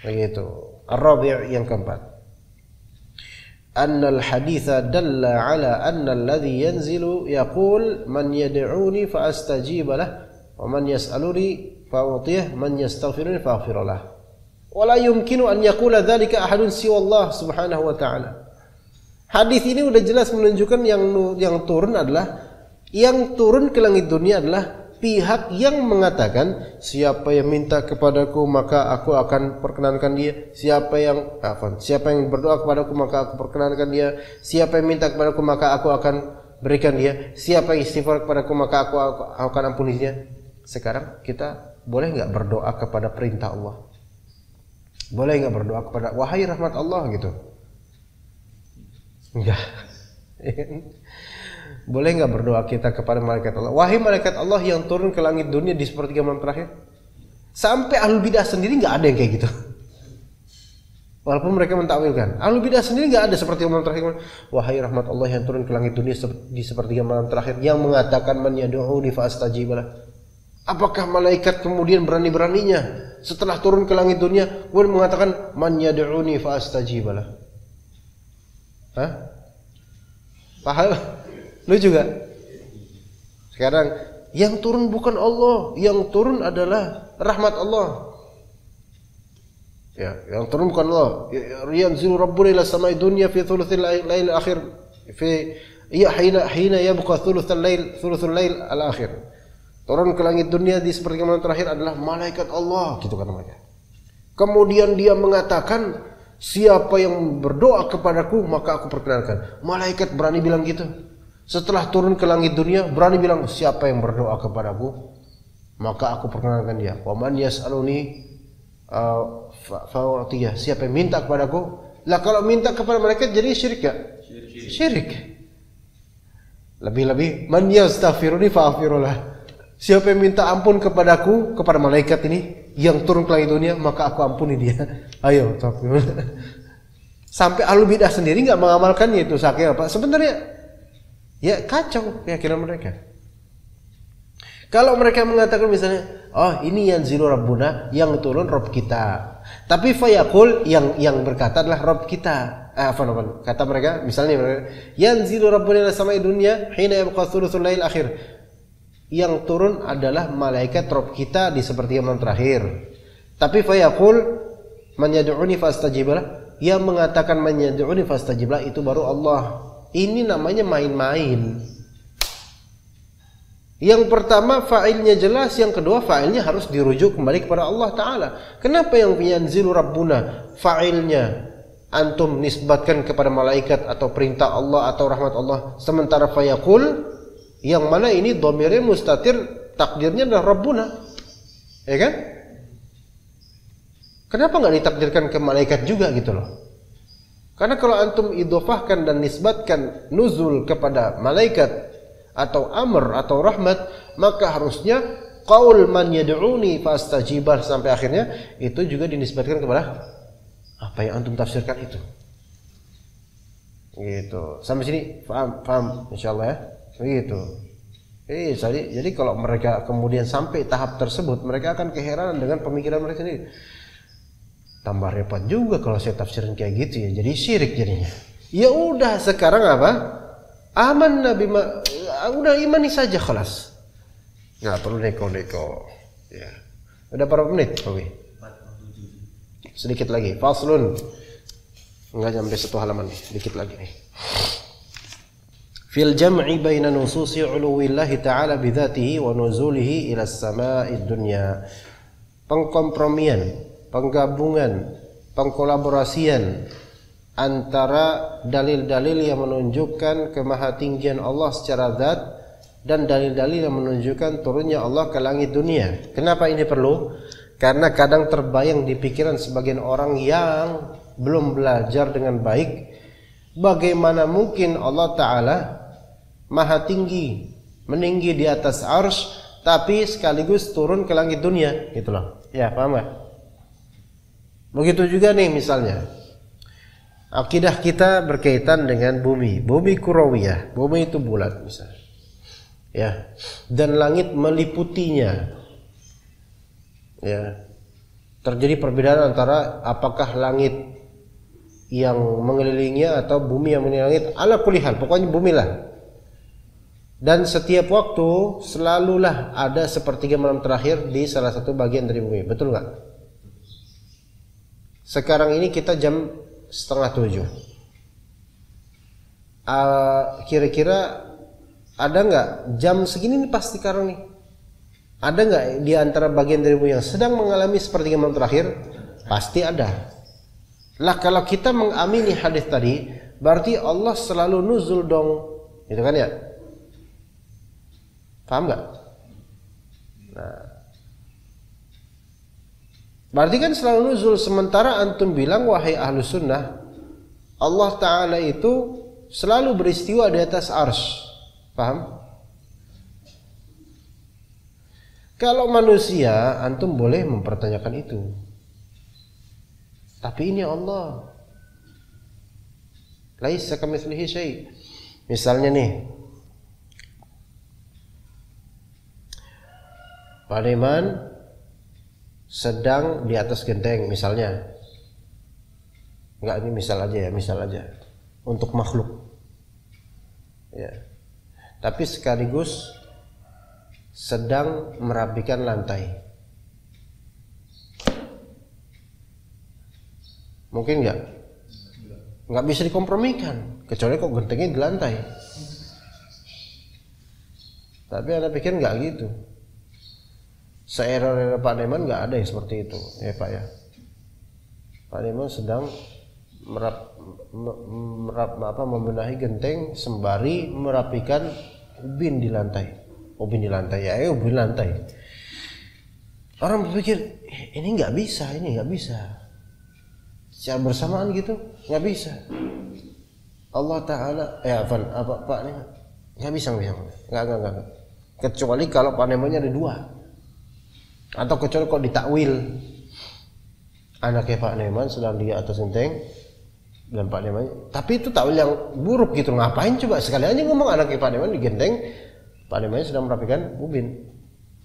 Begitu. Ar-rabi' yang keempat. Annal haditha dalla ala anna alladhi yanzilu yaqul man yad'uni fa astajib lah wa man yas'aluni fa utiyah man yastaghfiruni fa aghfir lah. Wa la yumkinu an yaqula dzalika ahadun siwa Allah Subhanahu wa ta'ala. Hadis ini udah jelas menunjukkan yang turun ke langit dunia adalah pihak yang mengatakan siapa yang minta kepadaku maka aku akan perkenankan dia, siapa yang berdoa kepadaku maka aku perkenankan dia, siapa yang minta kepadaku maka aku akan berikan dia, siapa yang istighfar kepadaku maka aku akan ampuni dia. Sekarang kita boleh enggak berdoa kepada perintah Allah? Boleh enggak berdoa kepada wahai rahmat Allah gitu? Enggak. Boleh enggak berdoa kita kepada malaikat Allah? Wahai malaikat Allah yang turun ke langit dunia di sepertiga malam terakhir. Sampai ahlul bidah sendiri enggak ada yang kayak gitu. Walaupun mereka mentakwilkan, ahlul bidah sendiri enggak ada sepertiga malam terakhir. Wahai rahmat Allah yang turun ke langit dunia di sepertiga malam terakhir, yang mengatakan man yad'uni fa astajib lah. Apakah malaikat kemudian berani-beraninya setelah turun ke langit dunia kemudian mengatakan man yad'uni fa astajib lah? Hah? Paham? Lu juga. Sekarang yang turun bukan Allah, yang turun adalah rahmat Allah. Ya, yang turun bukan Allah. Yanzilu rabbuna ila samai dunya fi thuluthil lail akhir fi hina yabqa thuluthul lail al akhir. Turun ke langit dunia di sepertiga malam terakhir adalah malaikat Allah, gitu kata mereka. Kemudian dia mengatakan, siapa yang berdoa kepadaku maka aku perkenankan. Malaikat berani bilang gitu. Setelah turun ke langit dunia berani bilang siapa yang berdoa kepadaku maka aku perkenankan dia. Wa man yas'aluni fa'utiyah. Siapa yang minta kepadaku? Lah kalau minta kepada malaikat jadi syirik enggak? Syirik. Lebih-lebih man yastaghfiruni fa'aghfirullah. Siapa yang minta ampun kepadaku, kepada malaikat ini yang turun ke langit dunia maka aku ampuni dia. Ayo, sampai ahlul bidah sendiri enggak mengamalkannya itu. Saking apa? Sebenarnya ya kacau keyakinan mereka. Kalau mereka mengatakan misalnya, oh ini yang zilu rabbuna, yang turun Rabb kita. Tapi fayaqul yang berkata adalah Rabb kita. Kata mereka, misalnya mereka, yanzilu rabbuna ila samai dunya hina yabqa thuluthul lail akhir. Yang turun adalah malaikat Rabb kita di sepertiga malam terakhir. Tapi fayaqul man yad'uni fastajiblah, yang mengatakan man yad'uni fastajiblah itu baru Allah. Ini namanya main-main. Yang pertama fa'ilnya jelas, yang kedua fa'ilnya harus dirujuk kembali kepada Allah Ta'ala. Kenapa yang yanzilu rabbuna fa'ilnya antum nisbatkan kepada malaikat atau perintah Allah atau rahmat Allah, sementara fayaqul yang mana ini dhamirnya mustatir, takdirnya adalah rabbuna, ya kan? Kenapa nggak ditakdirkan ke malaikat juga gitu loh? Karena kalau antum idhofahkan dan nisbatkan nuzul kepada malaikat atau amr atau rahmat, maka harusnya qaul man yad'uni fastajibah sampai akhirnya itu juga dinisbatkan kepada apa yang antum tafsirkan itu. Gitu. Sampai sini paham insyaallah ya. Begitu. Jadi kalau mereka kemudian sampai tahap tersebut, mereka akan keheranan dengan pemikiran mereka sendiri. Tambah repot juga kalau saya tafsirin kayak gitu ya. Jadi syirik jadinya. Ya udah sekarang apa? Aman Nabi udah imani saja khalas. Nggak perlu neko-neko. Ya. Udah berapa menit, Owi?
47.
Sedikit lagi. Faslun. Enggak sampai 1 halaman nih, sedikit lagi nih. Fil jam'i baina nususi 'uluwillahi ta'ala bidzatihi wa nuzulihi ila as-sama'id dunya. Pengkompromian, penggabungan, pengkolaborasian antara dalil-dalil yang menunjukkan kemahatinggian Allah secara zat dan dalil-dalil yang menunjukkan turunnya Allah ke langit dunia. Kenapa ini perlu? Karena kadang terbayang di pikiran sebagian orang yang belum belajar dengan baik, bagaimana mungkin Allah Ta'ala maha tinggi, meninggi di atas arsy, tapi sekaligus turun ke langit dunia, gitu loh. Ya, paham gak? Begitu juga nih misalnya akidah kita berkaitan dengan bumi kurawiyah, bumi itu bulat misalnya, ya, dan langit meliputinya, ya. Terjadi perbedaan antara apakah langit yang mengelilinginya atau bumi yang mengelilingi langit. Ala kulli hal, pokoknya bumi lah. Dan setiap waktu selalulah ada sepertiga malam terakhir di salah satu bagian dari bumi, betul nggak? Sekarang ini kita jam 6:30. Kira-kira ada nggak jam segini nih pasti sekarang nih? Ada nggak di antara bagian dari bumi yang sedang mengalami sepertiga malam terakhir? Pasti ada. Lah kalau kita mengamini hadis tadi, berarti Allah selalu nuzul dong, gitu kan ya? Paham nggak? Nah, berarti kan selalu nuzul. Sementara antum bilang wahai ahlus sunnah, Allah Ta'ala itu selalu beristiwa di atas arsy. Paham? Kalau manusia antum boleh mempertanyakan itu, tapi ini Allah, laisa kamitslihi syai'. Misalnya nih, Pak Deman sedang di atas genteng misalnya. Enggak, ini misal aja untuk makhluk. Ya. Tapi sekaligus sedang merapikan lantai. Mungkin enggak? Enggak bisa dikompromikan, kecuali kok gentengnya di lantai. Tapi Anda pikir enggak gitu? Seera Pak Deman nggak ada yang seperti itu, ya Pak ya. Pak Deman sedang membenahi genteng sembari merapikan ubin di lantai. Ubin di lantai, ya ubin lantai. Orang berpikir ini nggak bisa. Secara bersamaan gitu nggak bisa. Allah Ta'ala, Pak ini nggak bisa. Kecuali kalau Pak Demannya ada 2. Atau kecuali kok ditakwil, anaknya Pak Neman sedang di atas genteng dan Pak Neman, tapi itu takwil yang buruk gitu. Ngapain coba sekali aja ngomong anaknya Pak Neman di genteng, Pak Neman sedang merapikan ubin,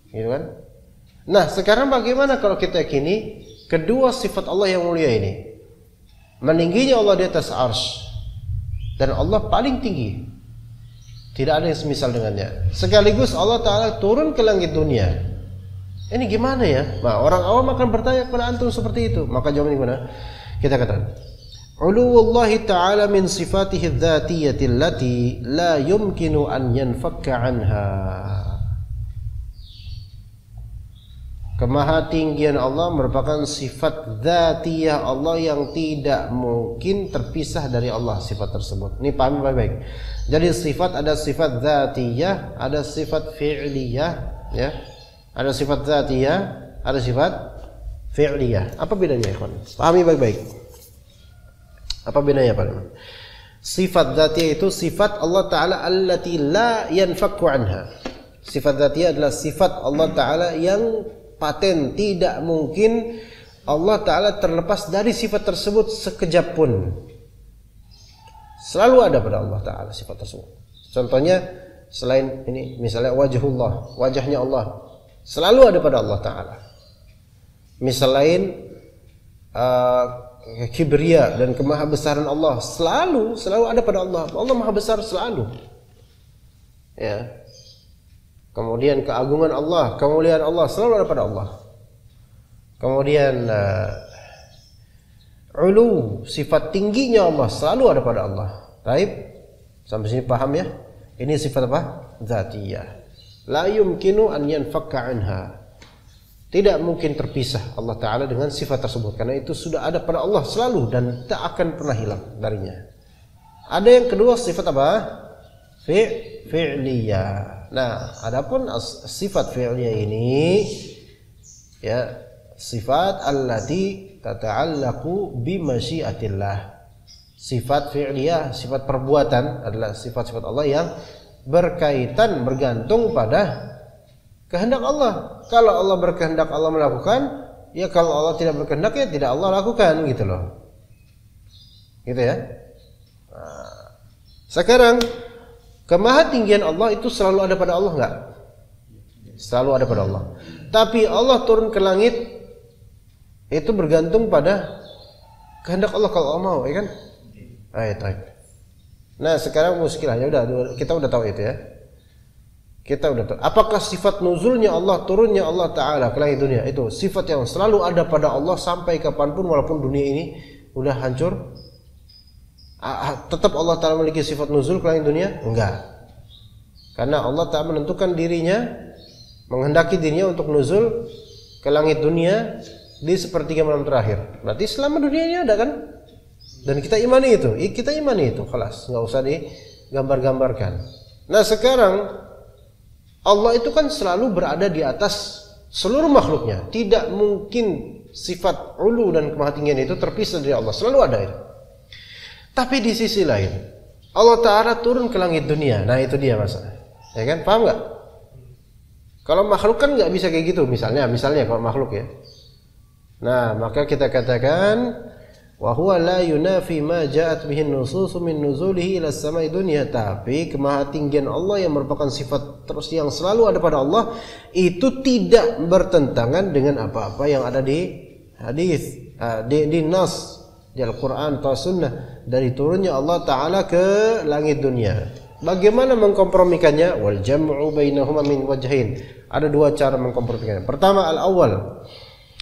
gitu kan? Nah sekarang bagaimana kalau kita yakini kedua sifat Allah yang mulia ini, meningginya Allah di atas arsy, dan Allah paling tinggi, tidak ada yang semisal dengannya. Sekaligus Allah Ta'ala turun ke langit dunia. Ini gimana ya? Nah, orang awam akan bertanya kepada antum seperti itu. Maka jawabnya gimana? Kita katakan, uluwullahi ta'ala min sifatihi dzatiyyati allati la yumkinu an yanfakka anha. Kemahatinggian Allah merupakan sifat dzatiyah Allah yang tidak mungkin terpisah dari Allah, sifat tersebut. Ini paham baik-baik. Jadi sifat, ada sifat dzatiyah, ada sifat fi'liyah, ya. Ada sifat dzatiyah, ada sifat fi'liyah. Apa bedanya, ikhwan? Pahami baik-baik. Apa bedanya, Pak? Sifat dzatiyah itu sifat Allah Ta'ala allati la yanfakku anha. Sifat dzatiyah adalah sifat Allah Ta'ala yang paten, tidak mungkin Allah Ta'ala terlepas dari sifat tersebut sekejap pun. Selalu ada pada Allah Ta'ala sifat tersebut. Contohnya selain ini, misalnya wajhullah, wajahnya Allah, selalu ada pada Allah Ta'ala. Misal lain, kibriya dan kemahabesaran Allah selalu ada pada Allah. Allah maha besar selalu, ya. Kemudian keagungan Allah, kemuliaan Allah selalu ada pada Allah. Kemudian ulu, sifat tingginya Allah selalu ada pada Allah. Baik, sampai sini paham ya? Ini sifat apa? Dzatiyah. La yumkinu an yanfakka anha. Tidak mungkin terpisah Allah Ta'ala dengan sifat tersebut, karena itu sudah ada pada Allah selalu dan tak akan pernah hilang darinya. Ada yang kedua, sifat apa? Fi'liyah. Nah, adapun sifat fi'liyah ini, ya, sifat allati tata'allaqu bi masyiatillah. Sifat fi'liyah, sifat perbuatan, adalah sifat-sifat Allah yang berkaitan, bergantung pada kehendak Allah. Kalau Allah berkehendak Allah melakukan, ya, kalau Allah tidak berkehendak ya tidak Allah lakukan, gitu loh. Gitu ya. Nah, sekarang kemahatinggian Allah itu selalu ada pada Allah enggak? Selalu ada pada Allah. Tapi Allah turun ke langit itu bergantung pada kehendak Allah kalau Allah mau, ya kan? Baik. Nah, sekarang muskilahnya kita udah tahu itu ya. Kita udah tahu. Apakah sifat nuzulnya Allah, turunnya Allah Ta'ala ke langit dunia itu sifat yang selalu ada pada Allah sampai kapanpun walaupun dunia ini udah hancur? Tetap Allah Ta'ala memiliki sifat nuzul ke langit dunia? Enggak. Karena Allah Ta'ala menentukan dirinya, menghendaki dirinya untuk nuzul ke langit dunia di sepertiga malam terakhir. Berarti selama dunia ini ada kan? Dan kita imani itu. Kita imani itu. Khalas, enggak usah digambar-gambarkan. Nah, sekarang Allah itu kan selalu berada di atas seluruh makhluknya. Tidak mungkin sifat ulu dan kemahatinggian itu terpisah dari Allah. Selalu ada itu. Tapi di sisi lain, Allah Ta'ala turun ke langit dunia. Nah, itu dia masalah. Ya kan? Paham nggak? Kalau makhluk kan nggak bisa kayak gitu. Misalnya kalau makhluk ya. Nah, maka kita katakan wa huwa la yunafi ma ja'at bihi an-nusus min nuzulihi ila as-sama'i dunya. Tapi kemahatinggian Allah yang merupakan sifat terus yang selalu ada pada Allah itu tidak bertentangan dengan apa-apa yang ada di hadis, di nas, di Al-Quran atau Sunnah dari turunnya Allah Ta'ala ke langit dunia. Bagaimana mengkompromikannya? Wal jam'u bainahuma min wajhain. Ada dua cara mengkompromikannya. Pertama, al-awwal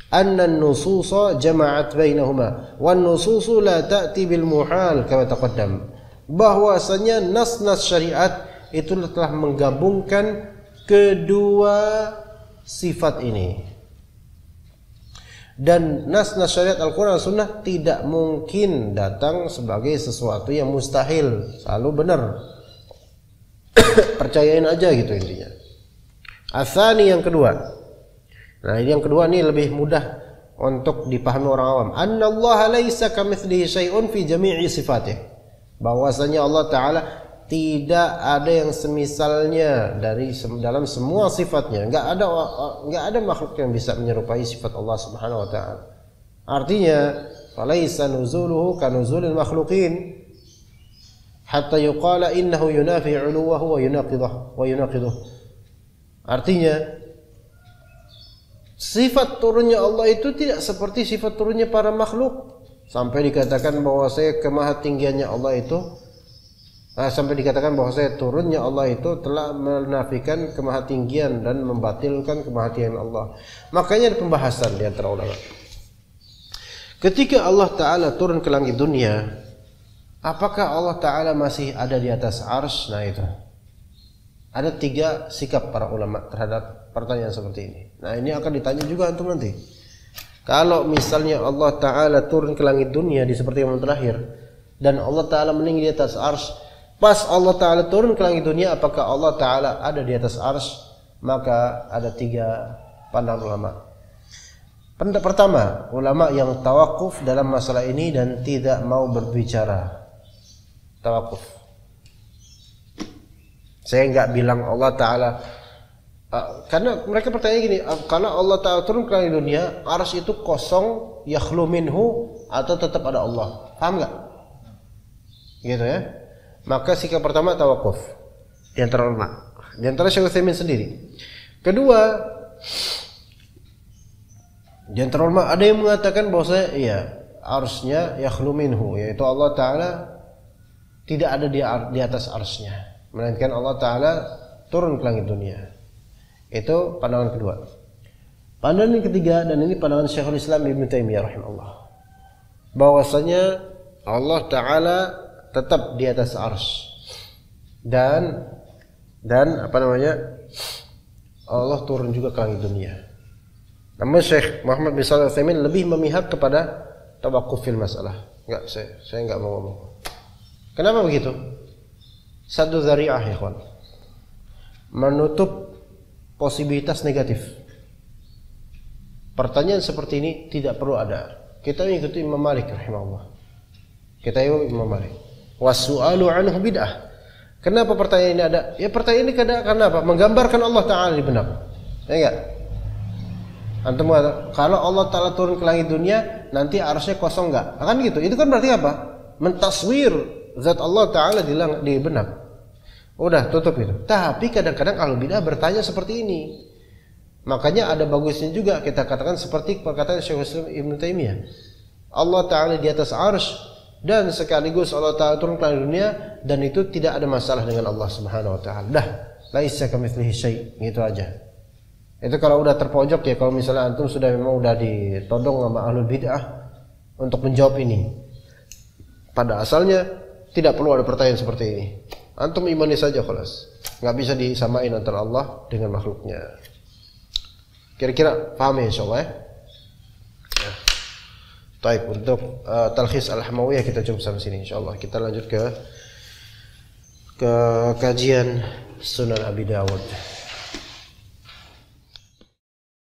anna an-nususa jama'at bainahuma wan nususu la ta'ti bil muhal kama taqaddam. Bahwasanya nas-nas syariat itu telah menggabungkan kedua sifat ini. Dan nas-nas syariat Al-Quran Sunnah tidak mungkin datang sebagai sesuatu yang mustahil, selalu benar. Percayain aja gitu intinya. Asani, yang kedua. Nah, ini yang kedua nih lebih mudah untuk dipahami orang awam. Annallaha laisa kamitslihi syai'un fi jami'i sifatih. Bahwasanya Allah Ta'ala tidak ada yang semisalnya dalam semua sifatnya. Enggak ada makhluk yang bisa menyerupai sifat Allah Subhanahu wa taala. Artinya, falaisa nuzuluhu kanuzulil makhluqin hatta yuqala innahu yunafi 'uluwahu wa yunaqiduh. Artinya, Sifat turunnya Allah itu tidak seperti sifat turunnya para makhluk. Sampai dikatakan bahwa kemahatinggiannya Allah itu sampai dikatakan bahwa turunnya Allah itu telah menafikan kemahatinggian dan membatalkan kemahatinggian Allah. Makanya ada pembahasan di antara ulama. Ketika Allah Ta'ala turun ke langit dunia, apakah Allah Ta'ala masih ada di atas arsy? Nah itu. Ada 3 sikap para ulama terhadap pertanyaan seperti ini. Nah ini akan ditanya juga antum nanti. Kalau misalnya Allah Ta'ala turun ke langit dunia di seperti yang terakhir, dan Allah Ta'ala meninggi di atas arsy, pas Allah Ta'ala turun ke langit dunia, apakah Allah Ta'ala ada di atas arsy? Maka ada 3 pandangan ulama. Pertama, ulama yang tawakuf dalam masalah ini dan tidak mau berbicara. Tawakuf. Saya enggak bilang Allah Ta'ala karena mereka bertanya gini, kalau Allah Ta'ala turun ke langit dunia, arsy itu kosong, yakhlu minhu, atau tetap ada Allah? Paham enggak? Gitu ya. Maka sikap pertama tawakuf di antara ulama, di antara Syekh Utsaimin sendiri. Kedua, di antara ulama ada yang mengatakan bahwasanya iya, arsy-nya yakhlu minhu, yaitu Allah Ta'ala tidak ada di atas arsy-nya, melainkan Allah Ta'ala turun ke langit dunia. Itu pandangan kedua. Pandangan yang ketiga, dan ini pandangan Syekhul Islam Ibnu Taimiyah rahimahullah, bahwasanya Allah Ta'ala tetap di atas arsy dan Allah turun juga ke langit dunia. Namun Syekh Muhammad bin Shalih Al-Utsaimin lebih memihak kepada tawakuf fil masalah. Enggak, saya enggak mau ngomong. Kenapa begitu? Satu dzari'ah ya kawan. Menutup posibilitas negatif. Pertanyaan seperti ini tidak perlu ada. Kita mengikuti Imam Malik rahimahullah. Kita ikuti Imam Malik. Wasu'alu anhu bid'ah. Kenapa pertanyaan ini ada? Ya pertanyaan ini karena apa? Menggambarkan Allah Ta'ala di benak. Ya enggak? Antum kalau Allah Ta'ala turun ke langit dunia, nanti arsy kosong enggak? Akan gitu. Itu kan berarti apa? Mentaswir zat Allah Ta'ala di benak. Udah tutup itu. Tapi kadang-kadang ahlul bidah bertanya seperti ini. Makanya ada bagusnya juga kita katakan seperti perkataan Syekh Islam Ibnu Taimiyah. Allah Ta'ala di atas arsy dan sekaligus Allah Ta'ala turun ke langit dunia, dan itu tidak ada masalah dengan Allah Subhanahu wa taala. Dah, laisa kamitslihi syai', gitu aja. Itu kalau udah terpojok ya, kalau misalnya antum sudah memang udah ditodong sama ahlul bid'ah untuk menjawab ini. Pada asalnya tidak perlu ada pertanyaan seperti ini. Antum imani saja khalas. Enggak bisa disamain antara Allah dengan makhluknya. Kira-kira paham ya insyaallah ya? Baik, untuk Talkhis Al-Hamawiyah kita cukup sampai sini insyaallah. Kita lanjut ke kajian Sunan Abi Dawud.